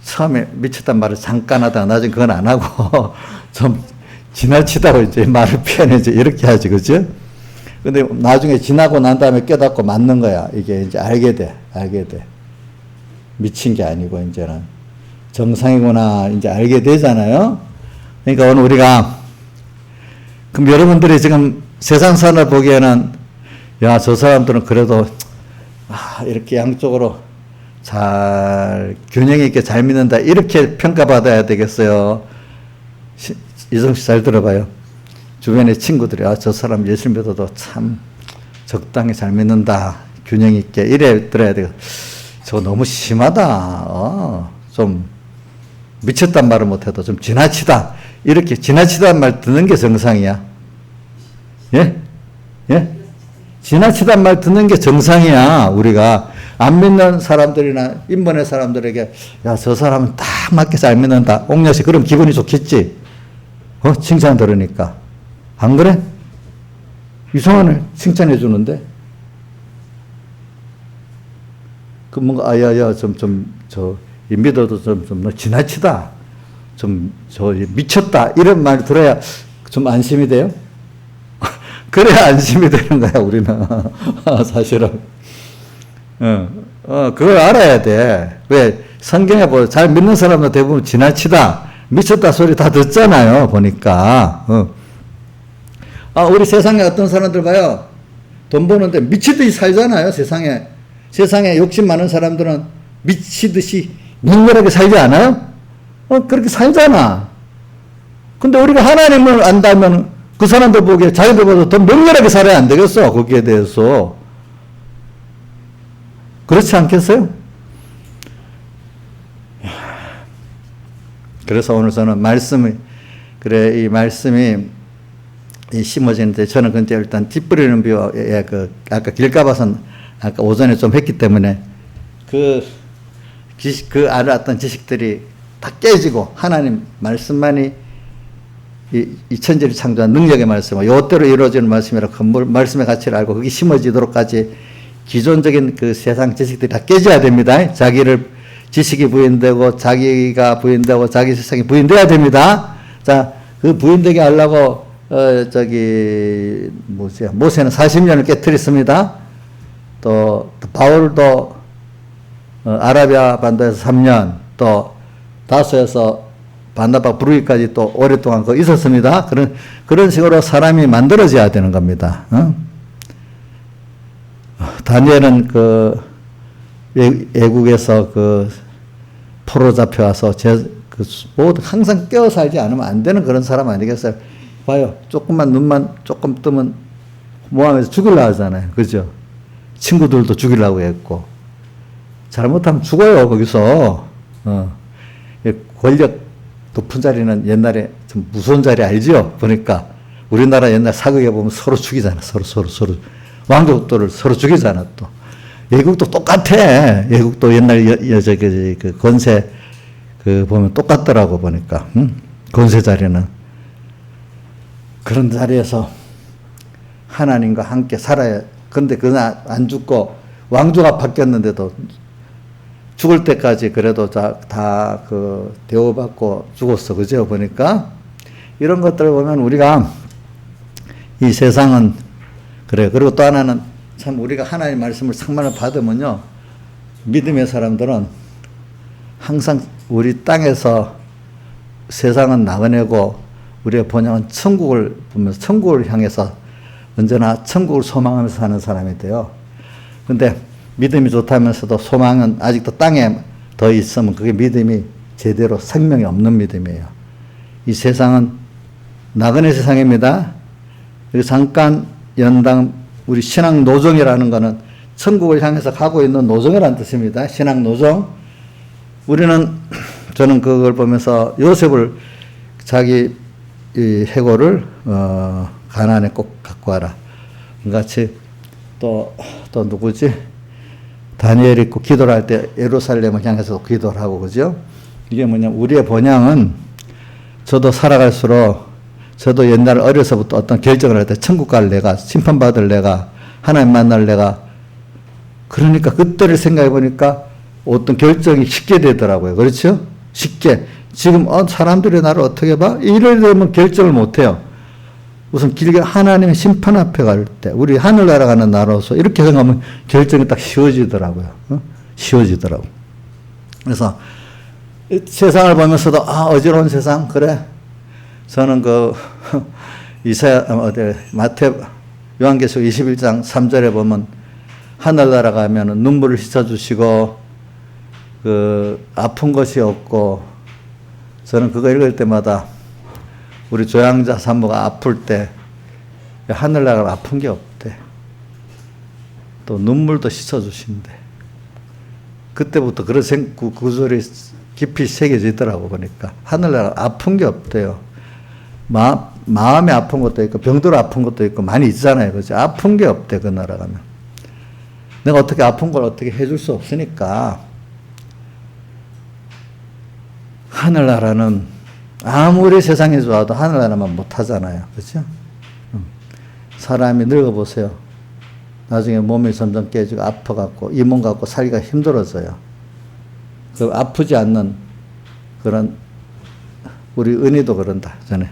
처음에 미쳤단 말을 잠깐 하다가 나중에 그건 안 하고 좀 지나치다고 이제 말을 피해내지 이렇게 하지. 그죠? 근데 나중에 지나고 난 다음에 깨닫고 맞는 거야. 이게 이제 알게 돼. 미친 게 아니고 이제는 정상이구나 이제 알게 되잖아요. 그러니까 오늘 우리가 그럼 여러분들이 지금 세상 사람을 보기에는 야, 저 사람들은 그래도 이렇게 양쪽으로 잘 균형 있게 잘 믿는다 이렇게 평가받아야 되겠어요. 이성 씨 잘 들어봐요. 주변의 친구들이 저 사람 예수 믿어도 참 적당히 잘 믿는다 균형 있게 이래 들어야 되겠어. 저거 너무 심하다. 좀 미쳤단 말을 못해도 좀 지나치다. 이렇게 지나치다는 말 듣는 게 정상이야. 예? 지나치다는 말 듣는 게 정상이야. 우리가 안 믿는 사람들이나 인본의 사람들에게 야, 저 사람은 딱 맞게 잘 믿는다. 옥녀씨 그럼 기분이 좋겠지? 칭찬 들으니까. 안 그래? 이상하네. 칭찬해 주는데. 뭔가, 믿어도 너 지나치다. 미쳤다. 이런 말 들어야 좀 안심이 돼요? 그래야 안심이 되는 거야, 우리는. 사실은. 그걸 알아야 돼. 왜? 성경에 잘 믿는 사람들 대부분 지나치다, 미쳤다 소리 다 듣잖아요, 보니까. 우리 세상에 어떤 사람들 봐요. 돈 버는데 미치듯이 살잖아요, 세상에. 세상에 욕심 많은 사람들은 미치듯이 맹렬하게 살지 않아요? 그렇게 살잖아. 근데 우리가 하나님을 안다면 그 사람들 보기에 자기들보다 더 맹렬하게 살아야 안 되겠어, 거기에 대해서. 그렇지 않겠어요? 그래서 오늘 저는 이 말씀이 심어지는데 저는 근데 일단 뒷부리는 비유에 아까 길가봐선 아까 오전에 좀 했기 때문에 그 알았던 지식들이 다 깨지고 하나님 말씀만이 이 천지를 창조한 능력의 말씀, 요대로 이루어지는 말씀이라 그 말씀의 가치를 알고 그게 심어지도록까지 기존적인 그 세상 지식들이 다 깨져야 됩니다. 지식이 부인되고 자기가 부인되고 자기 세상이 부인돼야 됩니다. 자, 그 부인되게 하려고 모세는 40년을 깨트렸습니다. 또 바울도 아라비아 반도에서 3년, 또 다소에서 바나바 부르기까지 또 오랫동안 있었습니다. 그런 식으로 사람이 만들어져야 되는 겁니다. 다니엘은 외국에서 포로 잡혀와서 항상 깨어 살지 않으면 안 되는 그런 사람 아니겠어요? 봐요. 조금만 눈만 조금 뜨면 모함에서 죽으려고 하잖아요. 그죠? 친구들도 죽이려고 했고. 잘못하면 죽어요, 거기서. 권력 높은 자리는 옛날에 좀 무서운 자리 알죠? 보니까. 우리나라 옛날 사극에 보면 서로 죽이잖아. 서로. 왕족들을 서로 죽이잖아, 또. 외국도 똑같아. 외국도 옛날 권세, 보면 똑같더라고, 보니까. 권세 자리는. 그런 자리에서 하나님과 함께 살아야, 근데 그날 안 죽고 왕조가 바뀌었는데도 죽을 때까지 그래도 다 대우받고 죽었어. 그죠? 보니까. 이런 것들을 보면 우리가 이 세상은, 그래. 그리고 또 하나는 참 우리가 하나님의 말씀을 상만을 받으면요, 믿음의 사람들은 항상 우리 땅에서 세상은 나그네고 우리의 본향은 천국을 보면서 천국을 향해서 언제나 천국을 소망하면서 사는 사람이 돼요. 근데 믿음이 좋다면서도 소망은 아직도 땅에 더 있으면 그게 믿음이 제대로 생명이 없는 믿음이에요. 이 세상은 나그네 세상입니다. 그리고 잠깐 연당 우리 신앙 노정이라는 거는 천국을 향해서 가고 있는 노정이라는 뜻입니다. 신앙 노정. 우리는 저는 그걸 보면서 요셉을 자기 이 해고를 가나안에 꼭 갖고 와라. 같이 또 누구지? 다니엘이 있고 기도를 할 때 예루살렘을 향해서 기도를 하고 그죠? 이게 뭐냐면 우리의 본향은 저도 살아갈수록 저도 옛날 어려서부터 어떤 결정을 할 때 천국 갈 내가, 심판받을 내가, 하나님 만날 내가, 그러니까 그때를 생각해 보니까 어떤 결정이 쉽게 되더라고요. 그렇죠? 쉽게. 지금 사람들이 나를 어떻게 봐? 이래 되면 결정을 못 해요. 우선 길게 하나님의 심판 앞에 갈 때 우리 하늘나라 가는 나라로서 이렇게 생각하면 결정이 딱 쉬워지더라고요. 쉬워지더라고. 그래서 세상을 보면서도 어지러운 세상 그래. 저는 마태 요한계시록 21장 3절에 보면 하늘나라 가면은 눈물을 씻어주시고 아픈 것이 없고, 저는 그거 읽을 때마다 우리 조양자 산모가 아플 때 하늘나라 아픈 게 없대. 또 눈물도 씻어주신대. 그때부터 그런 그 소리 깊이 새겨지더라고 보니까. 하늘나라 아픈 게 없대요. 마음에 아픈 것도 있고 병들어 아픈 것도 있고 많이 있잖아요. 그죠? 아픈 게 없대 그 나라 가면. 내가 어떻게 아픈 걸 어떻게 해줄 수 없으니까 하늘나라는 아무리 세상이 좋아도 하늘나라만 못하잖아요. 그렇죠? 사람이 늙어보세요. 나중에 몸이 점점 깨지고 아파갖고 이 몸 갖고 살기가 힘들어져요. 그 아프지 않는 그런 우리 은희도 그런다. 전에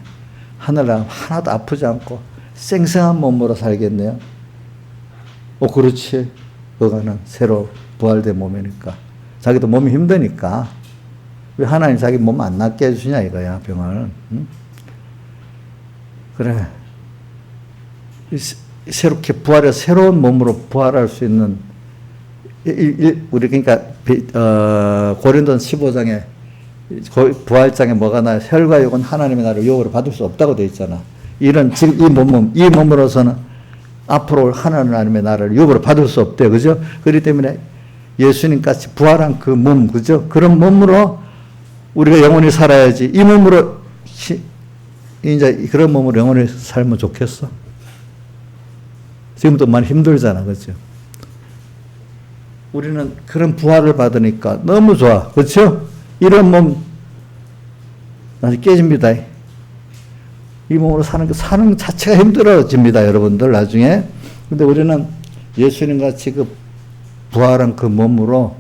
하늘나라 하나도 아프지 않고 생생한 몸으로 살겠네요. 그렇지. 그거는 새로 부활된 몸이니까. 자기도 몸이 힘드니까. 왜 하나님 자기 몸 안 낫게 해주시냐 이거야, 병을. 응? 그래. 새롭게 부활해서 새로운 몸으로 부활할 수 있는, 우리 그러니까 고린도전 15장에 부활장에 뭐가 나요? 혈과 육은 하나님의 나를 유혹으로 받을 수 없다고 되어 있잖아. 지금 이 몸으로서는 앞으로 하나님의 나를 유혹으로 받을 수 없대요. 그죠? 그렇기 때문에 예수님 같이 부활한 그 몸, 그죠? 그런 몸으로 우리가 영원히 살아야지. 이 몸으로, 이제 그런 몸으로 영원히 살면 좋겠어? 지금도 많이 힘들잖아. 그죠? 우리는 그런 부활을 받으니까 너무 좋아. 그렇죠? 이런 몸, 나중에 깨집니다. 이 몸으로 사는 자체가 힘들어집니다. 여러분들, 나중에. 근데 우리는 예수님 같이 그 부활한 그 몸으로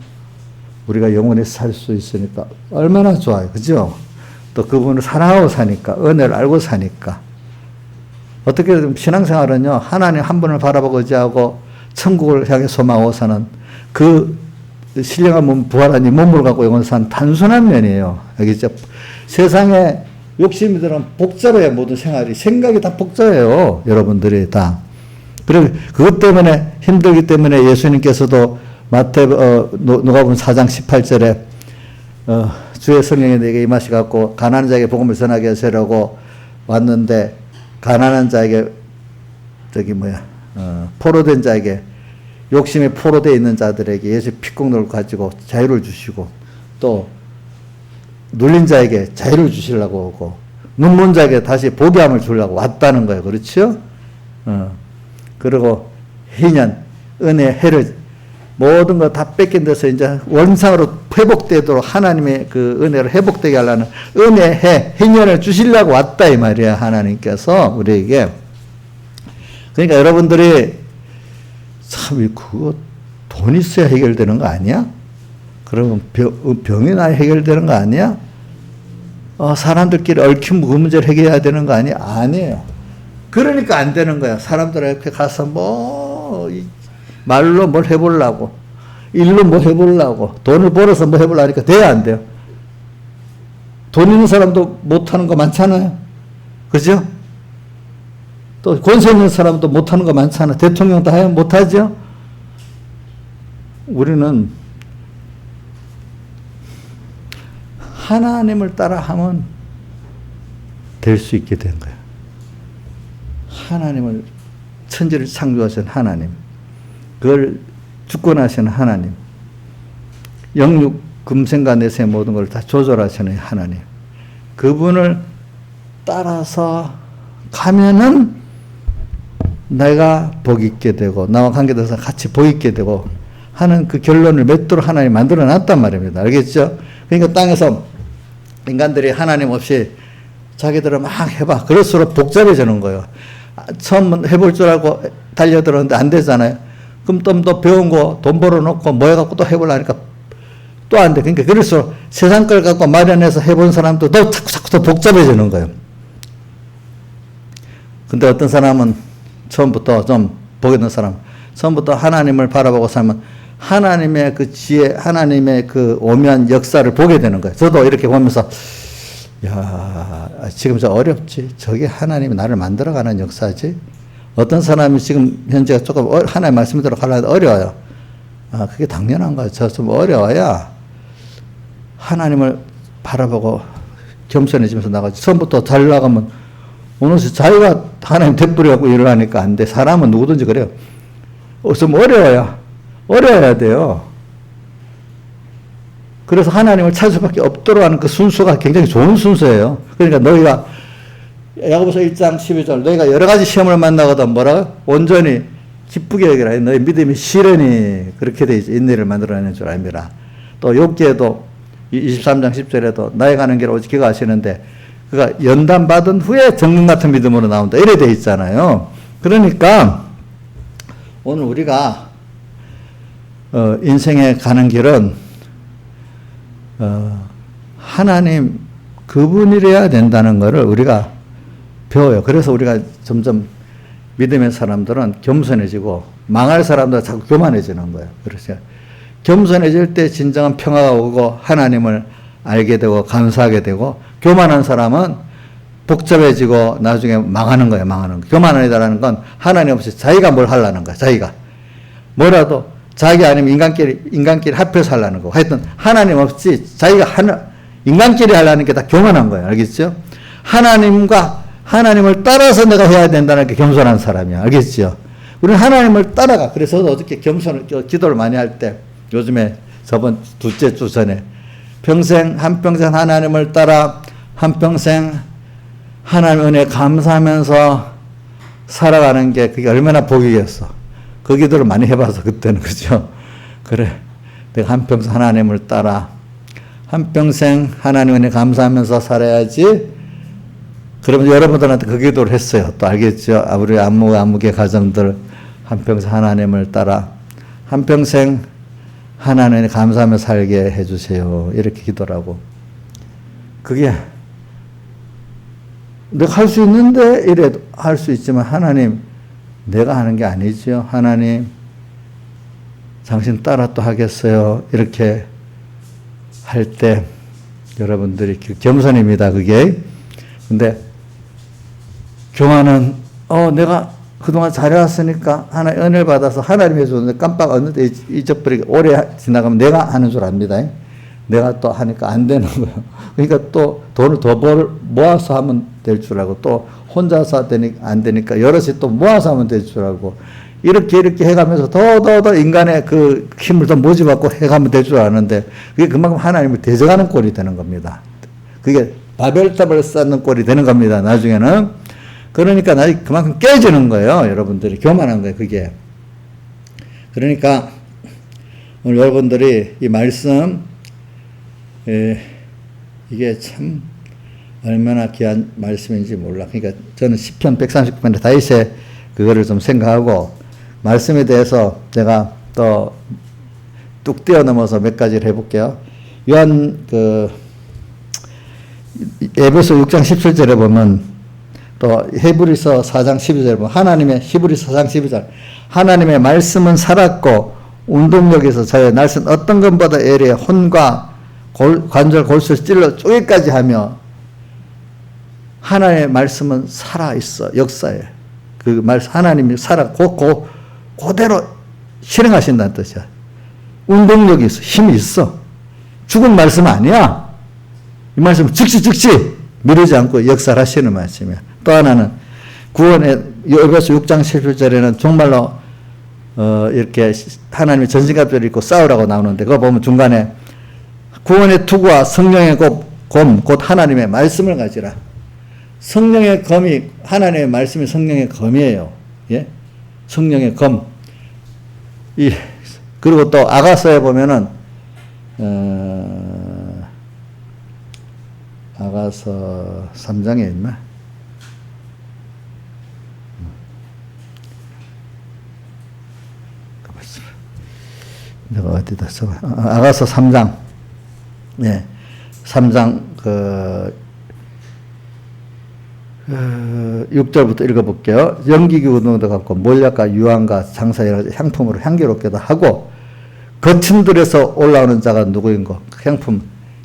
우리가 영원히 살 수 있으니까 얼마나 좋아요. 그죠? 또 그분을 사랑하고 사니까, 은혜를 알고 사니까. 어떻게 신앙생활은요, 하나님 한 분을 바라보고 의지하고 천국을 향해 소망하고 사는 그 신령한 몸, 부활한 이 몸을 갖고 영원히 사는 단순한 면이에요. 알겠죠? 세상에 욕심이 들은 복잡해요. 모든 생각이 다 복잡해요. 여러분들이 다. 그리고 그것 때문에 힘들기 때문에 예수님께서도 누가복음 4장 18절에 주의 성령이 내게 임하시갖고 가난한 자에게 복음을 전하게 하시려고 왔는데, 가난한 자에게 포로된 자에게, 욕심에 포로되어 있는 자들에게 예수 피국노를 가지고 자유를 주시고, 또 눌린 자에게 자유를 주시려고 오고, 눈먼 자에게 다시 보게함을 주려고 왔다는 거예요. 그렇죠? 그리고 희년, 은혜, 해를 모든 거 다 뺏긴 데서 이제 원상으로 회복되도록 하나님의 그 은혜를 회복되게 하려는 은혜, 해, 희년을 주시려고 왔다 이 말이야. 하나님께서 우리에게. 그러니까 여러분들이 참 그거 돈 있어야 해결되는 거 아니야? 그러면 병이 나야 해결되는 거 아니야? 사람들끼리 얽히면 그 문제를 해결해야 되는 거 아니야? 아니에요. 그러니까 안 되는 거야. 사람들 옆에 가서 말로 뭘 해보려고, 일로 뭐 해보려고, 돈을 벌어서 뭐 해보려니까 돼야 안 돼요. 돈 있는 사람도 못하는 거 많잖아요. 그죠? 또 권세 있는 사람도 못하는 거 많잖아요. 대통령도 못하죠? 우리는 하나님을 따라하면 될 수 있게 된 거예요. 하나님을, 천지를 창조하신 하나님, 그걸 주권하시는 하나님, 영육, 금생과 내세 모든 걸 다 조절하시는 하나님, 그분을 따라서 가면은 내가 복 있게 되고 나와 관계돼서 같이 복 있게 되고 하는 그 결론을 맺도록 하나님이 만들어 놨단 말입니다. 알겠죠? 그러니까 땅에서 인간들이 하나님 없이 자기들은 막 해봐. 그럴수록 복잡해지는 거예요. 처음 해볼 줄 알고 달려들었는데 안 되잖아요. 그럼 좀 더 배운 거 돈 벌어놓고 뭐 해갖고 또 해보려니까 또 안 돼. 그러니까 그래서 세상 걸 갖고 마련해서 해본 사람도 더 자꾸 더 복잡해지는 거예요. 근데 어떤 사람은 처음부터 좀 복 있는 사람, 처음부터 하나님을 바라보고 살면 하나님의 그 지혜, 하나님의 그 오묘한 역사를 보게 되는 거예요. 저도 이렇게 보면서, 야, 지금 저 어렵지. 저게 하나님이 나를 만들어가는 역사지. 어떤 사람이 지금 현재 조금 하나님 말씀대로 가려는데 어려워요. 아, 그게 당연한 거예요. 저 좀 어려워야 하나님을 바라보고 겸손해지면서 나가지. 처음부터 잘 나가면 어느새 자기가 하나님 되뿌려갖고 일을 하니까 안 돼. 사람은 누구든지 그래요. 좀 어려워야 돼요. 그래서 하나님을 찾을 수밖에 없도록 하는 그 순수가 굉장히 좋은 순수예요. 그러니까 너희가 야고보서 1장 12절 너희가 여러 가지 시험을 만나거든 뭐라? 온전히 기쁘게 여기라. 너희 믿음이 실현이 그렇게 돼 있지. 인내를 만들어내는 줄 압니다. 또 욥기에도 23장 10절에도 나의 가는 길을 오직 그가 아시는데 그가 연단 받은 후에 정금 같은 믿음으로 나온다. 이래 돼 있잖아요. 그러니까 오늘 우리가 인생에 가는 길은 하나님 그분이래야 된다는 것을 우리가 배워요. 그래서 우리가 점점 믿음의 사람들은 겸손해지고 망할 사람들은 자꾸 교만해지는 거예요. 그래서 겸손해질 때 진정한 평화가 오고 하나님을 알게 되고 감사하게 되고, 교만한 사람은 복잡해지고 나중에 망하는 거예요. 망하는 거. 교만하다라는 건 하나님 없이 자기가 뭘 하려는 거야. 자기가 뭐라도 자기 아니면 인간끼리 합해서 하려는 거. 하여튼 하나님 없이 자기가 인간끼리 하려는 게 다 교만한 거예요. 알겠죠? 하나님을 따라서 내가 해야 된다는 게 겸손한 사람이야. 알겠죠? 우리는 하나님을 따라가. 그래서 어떻게 기도를 많이 할 때, 요즘에 저번 둘째 주 전에 한평생 하나님을 따라 한평생 하나님 은혜 감사하면서 살아가는 게 그게 얼마나 복이겠어. 그 기도를 많이 해봐서 그때는. 그죠? 그래. 내가 한평생 하나님을 따라 한평생 하나님 은혜 감사하면서 살아야지. 그러면 여러분들한테 그 기도를 했어요. 또 알겠죠? 우리 안목의 가정들 한평생 하나님을 따라 한평생 하나님 감사하며 살게 해주세요. 이렇게 기도라고. 그게 내가 할 수 있는데 이래 할 수 있지만 하나님 내가 하는 게 아니죠. 하나님 당신 따라 또 하겠어요. 이렇게 할 때 여러분들이 겸손입니다. 그게. 근데 교만은 내가 그동안 잘해왔으니까 하나님 은혜를 받아서 하나님이 해줬는데 깜빡 어느때 잊어버리게 오래 지나가면 내가 하는 줄 압니다. 내가 또 하니까 안 되는 거예요. 그러니까 또 돈을 더 모아서 하면 될 줄 알고, 또 혼자서 안 되니까 여럿이 또 모아서 하면 될 줄 알고, 이렇게 해가면서 더 인간의 그 힘을 더 모집하고 해가면 될 줄 아는데, 그게 그만큼 하나님을 대적하는 꼴이 되는 겁니다. 그게 바벨탑을 쌓는 꼴이 되는 겁니다. 나중에는. 그러니까 그만큼 깨지는 거예요. 여러분들이 교만한 거예요. 그게. 그러니까 오늘 여러분들이 이 말씀, 이게 참 얼마나 귀한 말씀인지 몰라. 그러니까 저는 시편 139편에 다윗의 그거를 좀 생각하고 말씀에 대해서 제가 또 뚝 뛰어넘어서 몇 가지를 해볼게요. 에베소 6장 17절에 보면 또 히브리서 4장 12절 보면 하나님의 히브리서 4장 12절 하나님의 말씀은 살았고 운동력에서 자유의 날선 어떤 것보다 예리해 혼과 관절 골수를 찔러 쪼개까지 하며 하나님의 말씀은 살아있어 역사에 그 말씀 하나님이 살아 그대로 실행하신다는 뜻이야. 운동력이 있어 힘이 있어. 죽은 말씀 아니야. 이 말씀은 즉시 미루지 않고 역사를 하시는 말씀이야. 또 하나는 구원의 에베소 6장 11절에는 정말로 이렇게 하나님이 전신갑주를 입고 싸우라고 나오는데 그거 보면 중간에 구원의 투구와 성령의 검 곧 하나님의 말씀을 가지라. 성령의 검이 하나님의 말씀이 성령의 검이에요. 예? 성령의 검. 그리고 또 아가서에 보면은 아가서 3장에 있나? 내가 어디다 써봐. 아가서 3장. 네. 3장, 6절부터 읽어볼게요. 연기기 운동도 갖고, 몰약과 유황과 장사이라 향품으로 향기롭게도 하고, 거친들에서 올라오는 자가 누구인고? 향품,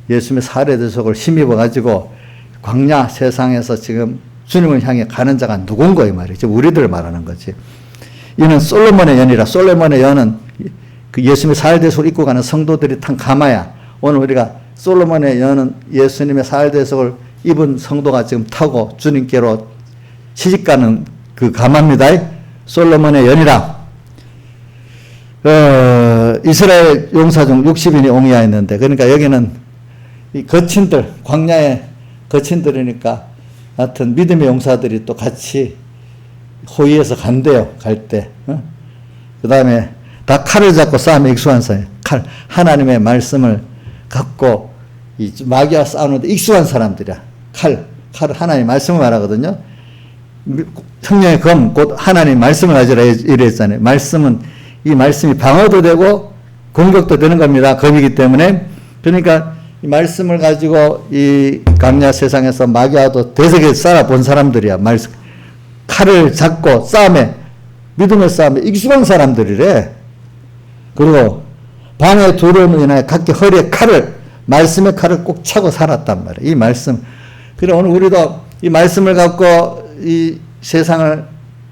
예수님의 살해 대속을 힘입어가지고, 광야 세상에서 지금 주님을 향해 가는 자가 누군가 이 말이죠. 우리들을 말하는 거지. 이는 솔로몬의 연이라. 솔로몬의 연은 그 예수님의 살대속을 입고 가는 성도들이 탄 가마야. 오늘 우리가 솔로몬의 연은 예수님의 살대속을 입은 성도가 지금 타고 주님께로 시집가는 그 가마입니다. 솔로몬의 연이라. 이스라엘 용사 중 60인이 옹이하였는데 그러니까 여기는 이 거친들 광야의 거친들이니까 하여튼 믿음의 용사들이 또 같이 호위해서 간대요. 갈 때. 그 다음에 다 칼을 잡고 싸움에 익숙한 사람. 하나님의 말씀을 갖고 이 마귀와 싸우는데 익숙한 사람들이야. 칼 하나님의 말씀을 말하거든요. 성령의 검 곧 하나님의 말씀을 가지라 이랬잖아요. 이 말씀이 방어도 되고 공격도 되는 겁니다. 검이기 때문에. 그러니까 이 말씀을 가지고 이 광야 세상에서 마귀와도 대적에 싸워본 사람들이야. 칼을 잡고 싸움에 믿음의 싸움에 익숙한 사람들이래. 그리고 방에 두려움을 인하여 각기 허리에 말씀의 칼을 꼭 차고 살았단 말이에요. 이 말씀. 그래 오늘 우리도 이 말씀을 갖고 이 세상을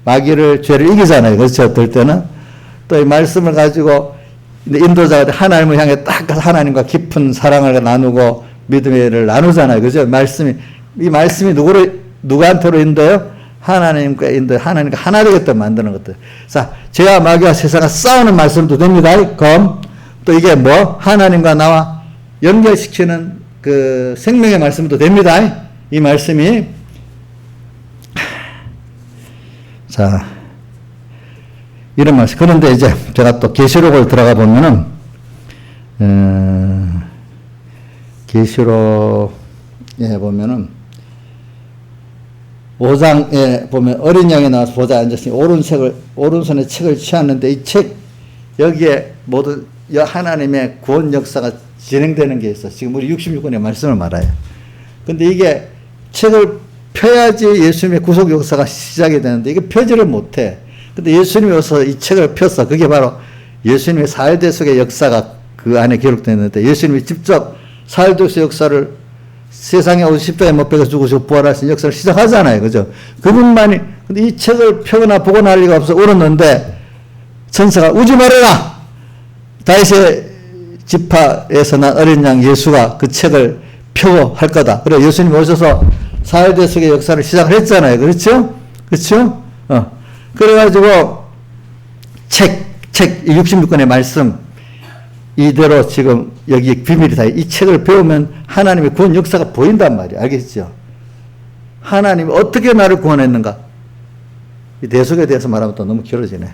마귀를 죄를 이기잖아요. 그렇죠? 어떨 때는 또 이 말씀을 가지고 인도자가 하나님을 향해 딱 하나님과 깊은 사랑을 나누고 믿음의 일을 나누잖아요. 그죠? 이 말씀이 누구한테로 인도해요? 하나님과 인도해. 하나님과 하나 되겠다 만드는 것들. 자, 죄와 마귀와 세상과 싸우는 말씀도 됩니다. 검. 또 이게 뭐? 하나님과 나와 연결시키는 그 생명의 말씀도 됩니다. 이 말씀이. 자, 이런 말씀. 그런데 이제 제가 또 계시록을 들어가 보면은, 계시록에 보면은, 5장에 보면 어린 양이 나와서 보좌에 앉았으니 오른손에 책을 취하는데 이 책, 여기에 모든 하나님의 구원 역사가 진행되는 게 있어. 지금 우리 66권의 말씀을 말해요. 근데 이게 책을 펴야지 예수님의 구속 역사가 시작이 되는데 이게 펴지를 못해. 근데 예수님이 와서 이 책을 폈어. 그게 바로 예수님의 사흘대속의 역사가 그 안에 기록되는데 예수님이 직접 사흘대속 역사를 세상에 오셔 십자가에 못 박혀 죽으시고 부활하신 역사를 시작하잖아요. 그죠? 그분만이, 근데 이 책을 펴거나 보거나 할 리가 없어. 울었는데 천사가 우지 말아라! 다윗의 지파에서 난 어린 양 예수가 그 책을 펴고 할 거다. 그래, 예수님이 오셔서 사흘대속의 역사를 시작을 했잖아요. 그렇죠? 그렇죠? 그래가지고 책 66권의 말씀 이대로 지금 여기 비밀이 다 이 책을 배우면 하나님의 구원 역사가 보인단 말이에요. 알겠죠? 하나님이 어떻게 나를 구원했는가? 이 대속에 대해서 말하면 또 너무 길어지네.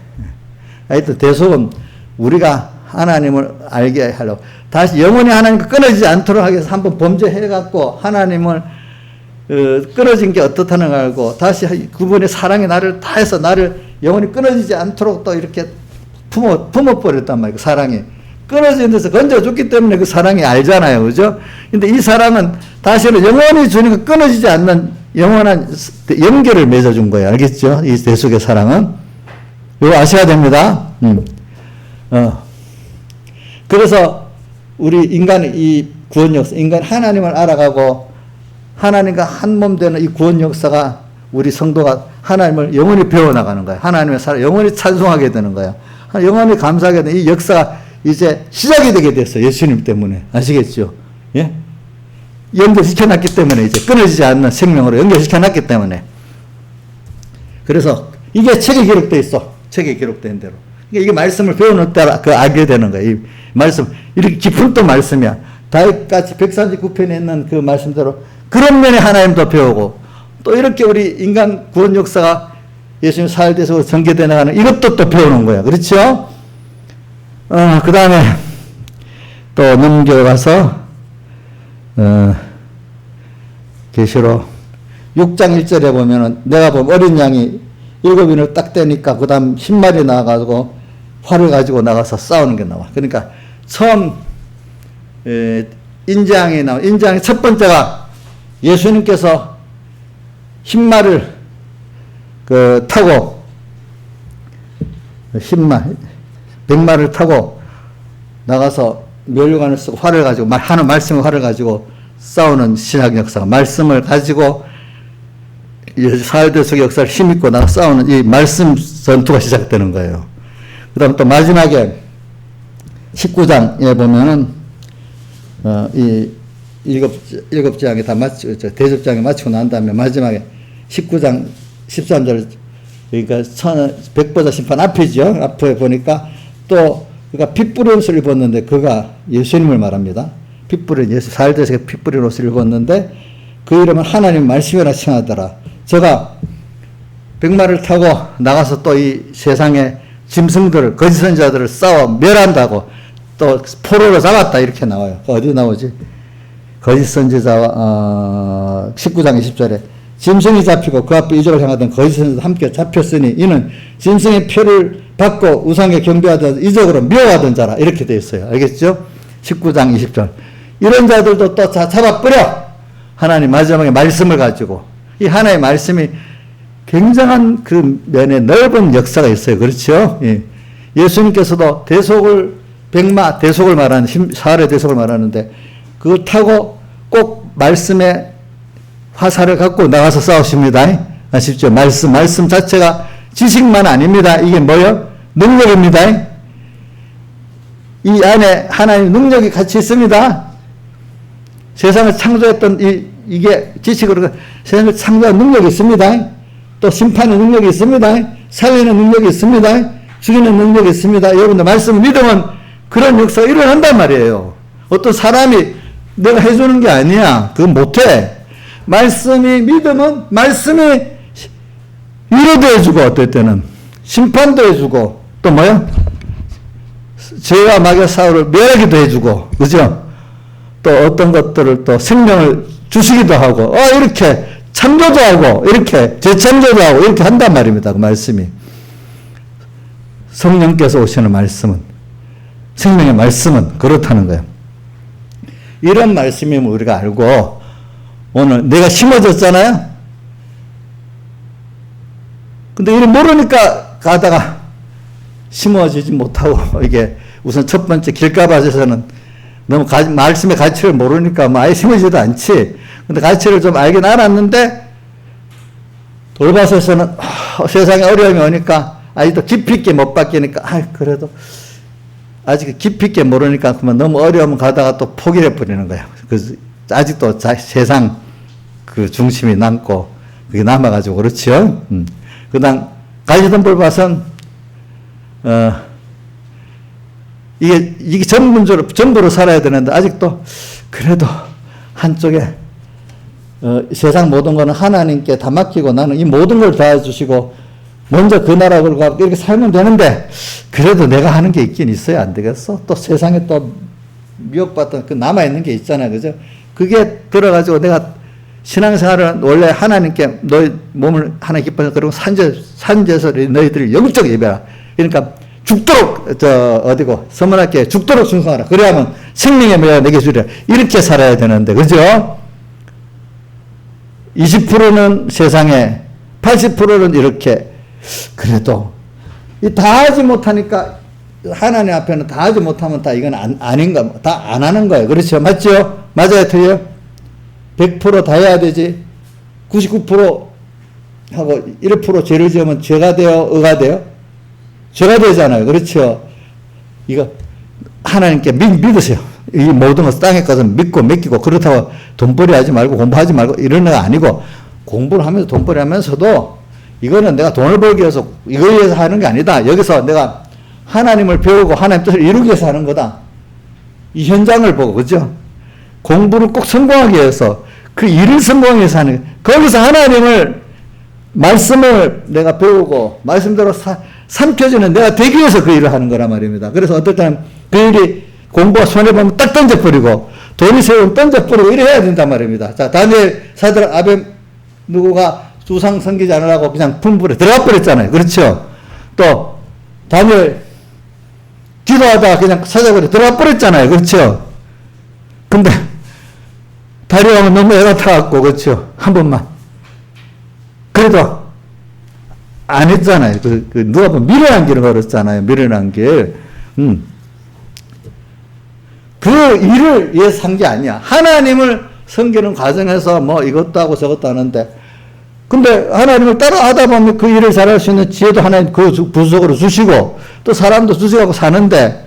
하여튼 대속은 우리가 하나님을 알게 하려고 다시 영원히 하나님과 끊어지지 않도록 하기 위해서 한번 범죄해갖고 하나님을 끊어진 게 어떻다는 걸 알고 다시 그분의 사랑이 나를 다해서 나를 영원히 끊어지지 않도록 또 이렇게 품어버렸단 말이에요. 그 사랑이. 끊어진 데서 건져줬기 때문에 그 사랑이 알잖아요. 그죠? 근데 이 사랑은 다시는 영원히 주님과 끊어지지 않는 영원한 연결을 맺어준 거예요. 알겠죠? 이 대속의 사랑은. 이거 아셔야 됩니다. 그래서 우리 인간의 이 구원 역사, 인간 하나님을 알아가고 하나님과 한 몸 되는 이 구원 역사가 우리 성도가 하나님을 영원히 배워나가는 거예요. 하나님의 사랑 영원히 찬송하게 되는 거예요. 영원히 감사하게 되는 이 역사가 이제 시작이 되게 됐어요. 예수님 때문에. 아시겠죠? 예? 연결시켜놨기 때문에 이제 끊어지지 않는 생명으로 연결시켜놨기 때문에. 그래서 이게 책에 기록되어 있어. 책에 기록된 대로. 그러니까 이게 말씀을 배우는 따라 알게 되는 거예요. 이 말씀, 이렇게 깊은 또 말씀이야. 다윗같이 139편에 있는 그 말씀대로 그런 면에 하나님도 배우고 또 이렇게 우리 인간 구원 역사가 예수님 사흘에서 전개되어 나가는 이것도 또 배우는 거예요. 그렇죠? 그 다음에 또 넘겨가서 계시록 6장 1절에 보면은 내가 보면 어린 양이 7인을 딱 떼니까 그 다음 10마리 나와가지고 활을 가지고 나가서 싸우는 게 나와. 그러니까 처음 인장이 나와. 인장의 첫 번째가 예수님께서 흰말을 타고 100마를 타고 나가서 멸류관을 쓰고 활을 가지고 하는 말씀의 활을 가지고 싸우는 신학 역사가 말씀을 가지고 사회대속의 역사를 힘입고 나가 싸우는 이 말씀 전투가 시작되는 거예요. 그 다음 또 마지막에 19장에 보면은 이 일곱 장이 다 마치고 대접장이 마치고 난 다음에 마지막에 19장 13절 그러니까 백보자 심판 앞이죠. 앞에 보니까 또 그가 피 뿌린 옷을 입었는데 그가 예수님을 말합니다. 피 뿌린 예수 사흘대속에 피 뿌린 옷을 입었는데 그 이름은 하나님 말씀이라 칭하더라. 제가 100마를 타고 나가서 또 이 세상의 짐승들을 거짓 선지자들을 싸워 멸한다고 또 포로로 잡았다 이렇게 나와요. 어디 나오지? 거짓 선지자와 19장 20절에 짐승이 잡히고 그 앞에 이적을 향하던 거짓 선지자도 함께 잡혔으니 이는 짐승의 표를 받고 우상에 경배하던 이적으로 미워하던 자라 이렇게 되어 있어요. 알겠죠? 19장 20절 이런 자들도 또 잡아버려. 하나님 마지막에 말씀을 가지고 이 하나의 말씀이 굉장한 그 면에 넓은 역사가 있어요. 그렇죠? 예. 예수님께서도 대속을 대속을 말하는 사활의 대속을 말하는데 그걸 타고 꼭 말씀의 화살을 갖고 나가서 싸우십니다. 아십시오? 말씀 자체가 지식만 아닙니다. 이게 뭐요? 능력입니다. 이 안에 하나님의 능력이 같이 있습니다. 세상을 창조했던 이게 지식으로 세상을 창조한 능력이 있습니다. 또 심판의 능력이 있습니다. 살리는 능력이 있습니다. 죽이는 능력이 있습니다. 여러분들 말씀을 믿으면 그런 역사가 일어난단 말이에요. 어떤 사람이 내가 해주는 게 아니야. 그건 못해. 말씀이 믿으면 말씀이 위로도 해주고 어떨 때는 심판도 해주고 또 뭐요? 죄와 마귀의 싸움을 멸하기도 해주고 그죠? 또 어떤 것들을 또 생명을 주시기도 하고 이렇게 창조도 하고 이렇게 재창조도 하고 이렇게 한단 말입니다. 그 말씀이 성령께서 오시는 말씀은 생명의 말씀은 그렇다는 거예요. 이런 말씀이면 우리가 알고 오늘 내가 심어졌잖아요. 근데 이를 모르니까 가다가 심어지지 못하고 이게 우선 첫 번째 길가밭에서는 너무 말씀의 가치를 모르니까 아예 심어지지도 않지. 근데 가치를 좀 알긴 알았는데 돌밭에서는 세상에 어려움이 오니까 아직도 깊이 있게 못 바뀌니까 그래도 아직 깊이 있게 모르니까 그만 너무 어려우면 가다가 또 포기해 버리는 거예요. 그래서 아직도 세상 그 중심이 남고 그게 남아가지고 그렇죠. 그다음 가시던 돌밭은 이게 전부로 살아야 되는데 아직도 그래도 한쪽에 세상 모든 거는 하나님께 다 맡기고 나는 이 모든 걸 다 해주시고 먼저 그 나라를 가고 이렇게 살면 되는데 그래도 내가 하는 게 있긴 있어야 안 되겠어? 또 세상에 또 미혹받던 그 남아있는 게 있잖아요. 그죠? 그게 들어가지고 내가 신앙생활은 원래 하나님께 너희 몸을 하나 기뻐서 그리고 산제에서 너희들이 영적 예배라. 그러니까 죽도록 서문학교에 죽도록 순종하라. 그래야만 생명의 매가 내게 주리라. 이렇게 살아야 되는데 그죠? 20%는 세상에, 80%는 이렇게. 그래도 이 다 하지 못하니까 하나님 앞에는 다 하지 못하면 다 이건 아닌가, 다 안 하는 거예요. 그렇죠? 맞죠? 맞아요? 틀려요? 100%다 해야 되지. 99% 하고 1% 죄를 지으면 죄가 돼요? 의가 돼요? 죄가 되잖아요. 그렇죠? 이거 하나님께 믿으세요. 이 모든 것을 땅에 가서 믿고 맡기고, 그렇다고 돈벌이 하지 말고 공부하지 말고 이런 애가 아니고, 공부를 하면서 돈벌이 하면서도 이거는 내가 돈을 벌기 위해서 이걸 위해서 하는 게 아니다. 여기서 내가 하나님을 배우고 하나님 뜻을 이루기 위해서 하는 거다. 이 현장을 보고, 그죠? 공부를 꼭 성공하기 위해서, 그 일을 성공하기 위해서 하는, 거기서 하나님을, 말씀을 내가 배우고 말씀대로 삼켜지는 내가 되기 위해서 그 일을 하는 거란 말입니다. 그래서 어떨 때는 그 일이 공부가 손해보면 딱 던져버리고, 돈이 세우면 던져버리고 이래 해야 된단 말입니다. 자, 다니엘 사드락 아벤 누구가 주상 섬기지 않으라고 그냥 품불에 들어가 버렸잖아요. 그렇죠? 또 다니엘 기도하다가 그냥 사자굴에 들어가 버렸잖아요. 그렇죠? 근데 다리 왕은 너무 애가 타갖고, 그렇죠? 한 번만. 그래도 안 했잖아요. 누가 보면 미련한 길을 걸었잖아요. 미련한 길. 그 일을 위해서 한 게 아니야. 하나님을 섬기는 과정에서 뭐 이것도 하고 저것도 하는데, 근데 하나님을 따라하다 보면 그 일을 잘할 수 있는 지혜도 하나님 그 부속으로 주시고, 또 사람도 주시고 사는데,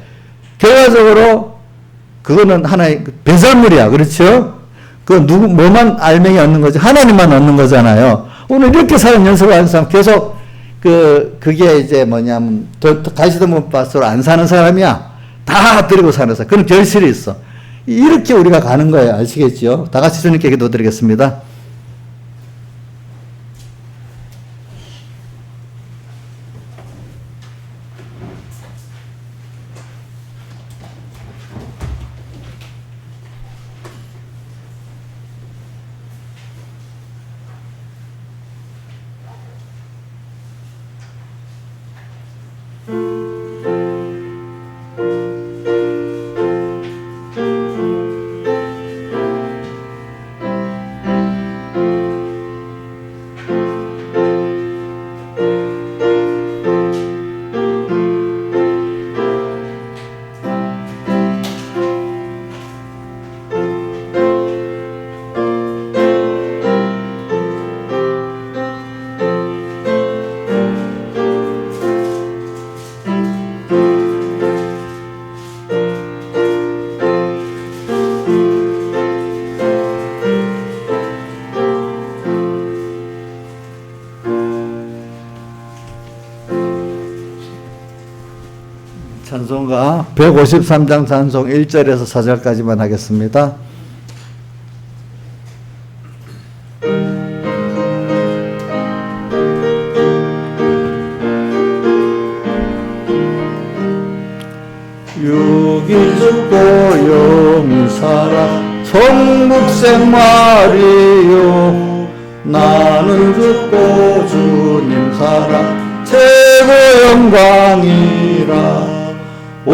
결과적으로 그거는 하나의 배설물이야. 그렇죠? 그 뭐만 알맹이 얻는 거지? 하나님만 얻는 거잖아요. 오늘 이렇게 사는 연습을 하는 사람 계속 그게 이제 뭐냐면 가시덤불 밭으로 안 사는 사람이야. 다 드리고 사는 사람. 그런 결실이 있어. 이렇게 우리가 가는 거예요. 아시겠죠? 다 같이 주님께 기도드리겠습니다. 찬송가 153장 찬송 1절에서 4절까지만 하겠습니다. 육이 죽고 영이 살아 천국생활이요, 나는 죽고 주님 살아 최고 영광이라. 오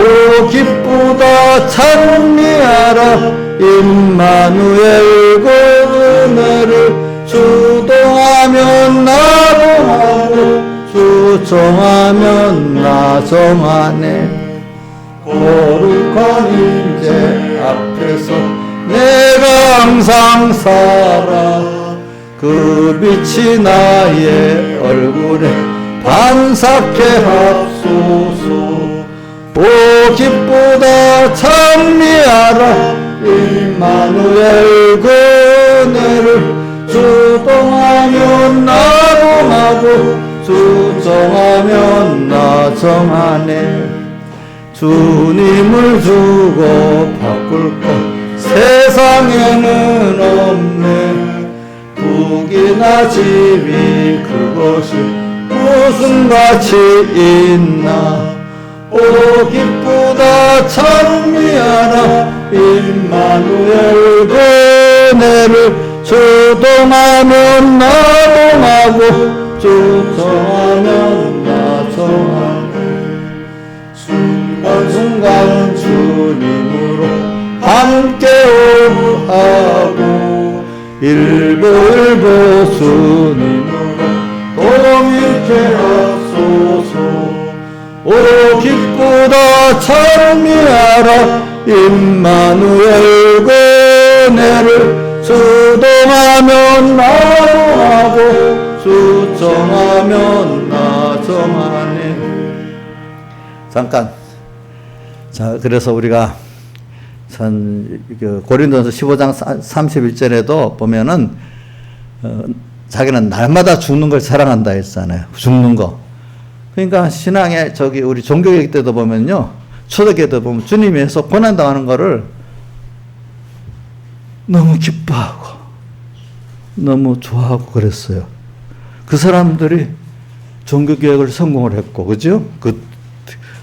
기쁘다 찬미하라 임마누엘 그 은혜를, 주동하면 나동하고 주정하면 나정하네. 거룩한 임재 앞에서 내가 항상 살아, 그 빛이 나의 얼굴에 반삭해 합소서. 오 기쁘다 찬미하라 임마누엘 그 은혜를, 주동하면 나동하고 주정하면 나정하네. 주님을 주고 바꿀 것 세상에는 없네. 북이나 집이 그것이 무슨 가치 있나. 오 기쁘다 찬미하라 임마누엘 그 은혜를, 주동하면 나동하고 주정하면 나정하네. 순간순간 주님으로 함께 오하고 일부 주님으로 동일케 하소서. 오 기쁘다 찬미하라 임마누엘 그네를 수동하면 나하고 수정하면 나정하네. 잠깐. 자, 그래서 우리가 고린도전서 15장 31절에도 보면은 자기는 날마다 죽는 걸 사랑한다 했잖아요. 죽는 거. 그러니까 신앙의 우리 종교개혁 때도 보면요. 초대교회 때도 보면 주님에서 고난당하는 거를 너무 기뻐하고 너무 좋아하고 그랬어요. 그 사람들이 종교개혁을 성공을 했고, 그죠?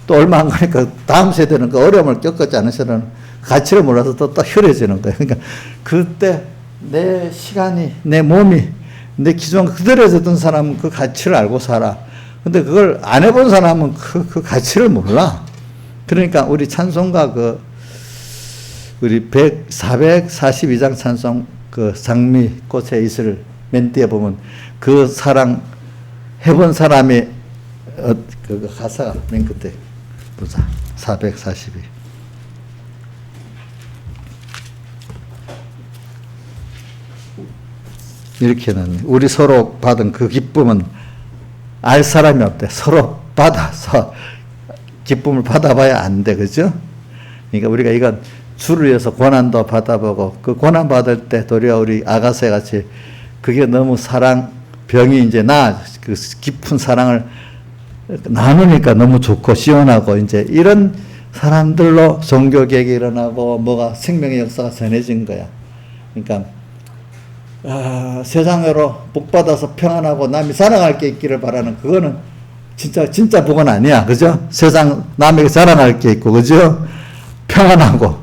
또 얼마 안 가니까 다음 세대는 그 어려움을 겪었지 않으시라는 가치를 몰라서 또 혈해지는 거예요. 그러니까 그때 내 시간이, 내 몸이, 내 기존 그대로 졌던 사람은 그 가치를 알고 살아. 근데 그걸 안 해본 사람은 그 가치를 몰라. 그러니까 우리 찬송가 우리 442장 찬송 장미꽃의 이슬 맨 뒤에 보면 그 사랑 해본 사람이 그 가사가 맨 끝에 보자. 442. 이렇게는 우리 서로 받은 그 기쁨은 알 사람이 없대. 서로 받아서 기쁨을 받아봐야 안 돼. 그죠? 그러니까 우리가 이건 주를 위해서 고난도 받아보고 그 고난 받을 때 도리어 우리 아가새 같이 그게 너무 병이 이제 그 깊은 사랑을 나누니까 너무 좋고 시원하고 이제 이런 사람들로 종교개혁이 일어나고 뭐가 생명의 역사가 전해진 거야. 그러니까 세상으로 복받아서 평안하고 남이 자랑할 게 있기를 바라는 그거는 진짜 복은 아니야. 그죠? 세상 남에게 자랑할 게 있고, 그죠? 평안하고,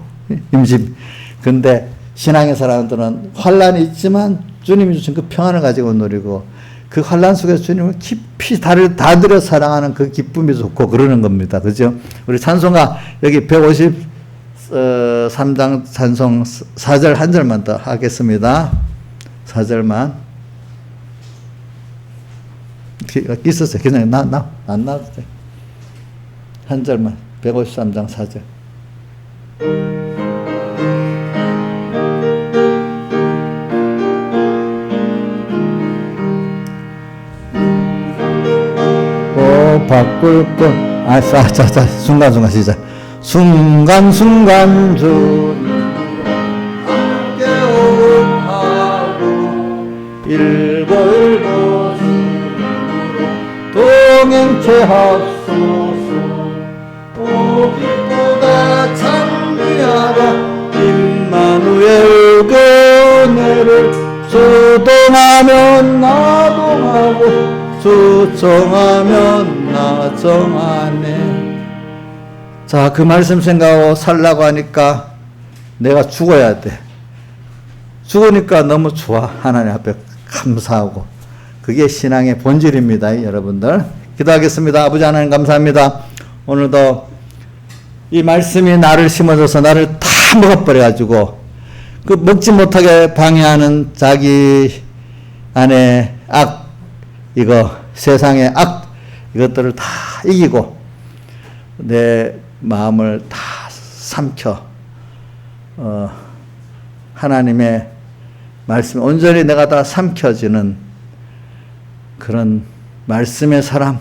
근데 신앙의 사람들은 환란이 있지만 주님이 주신 그 평안을 가지고 누리고 그 환란 속에서 주님을 깊이 다 들여 사랑하는 그 기쁨이 좋고 그러는 겁니다. 그죠? 우리 찬송가 여기 153장 찬송 4절 한 절만 더 하겠습니다. 4절만. 있었어요. 그냥 안 나와도 돼. 한 절만. 153장 4절. 바꿀 것. 순간순간 시작. 순간순간 주님 함께 호흡하고 일보 동행케 하소서. 오 기쁘다 찬미하라 임마누엘 그네를 수동하면 나동하고 수정하면 나정하네. 자, 그 말씀 생각하고 살라고 하니까 내가 죽어야 돼. 죽으니까 너무 좋아. 하나님 앞에 감사하고. 그게 신앙의 본질입니다, 여러분들. 기도하겠습니다. 아버지 하나님 감사합니다. 오늘도 이 말씀이 나를 심어줘서 나를 다 먹어버려가지고 그 먹지 못하게 방해하는 자기 안에 세상의 이것들을 다 이기고 내 마음을 다 삼켜 하나님의 말씀 온전히 내가 다 삼켜지는 그런 말씀의 사람,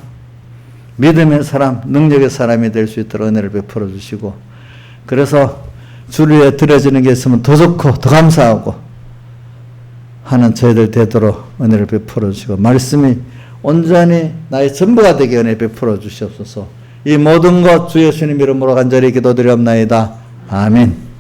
믿음의 사람, 능력의 사람이 될 수 있도록 은혜를 베풀어 주시고, 그래서 주를 위해 드려지는 게 있으면 더 좋고 더 감사하고 하는 저희들 되도록 은혜를 베풀어 주시고, 말씀이 온전히 나의 전부가 되게 은혜 베풀어 주시옵소서. 이 모든 것 주 예수님 이름으로 간절히 기도드리옵나이다. 아멘.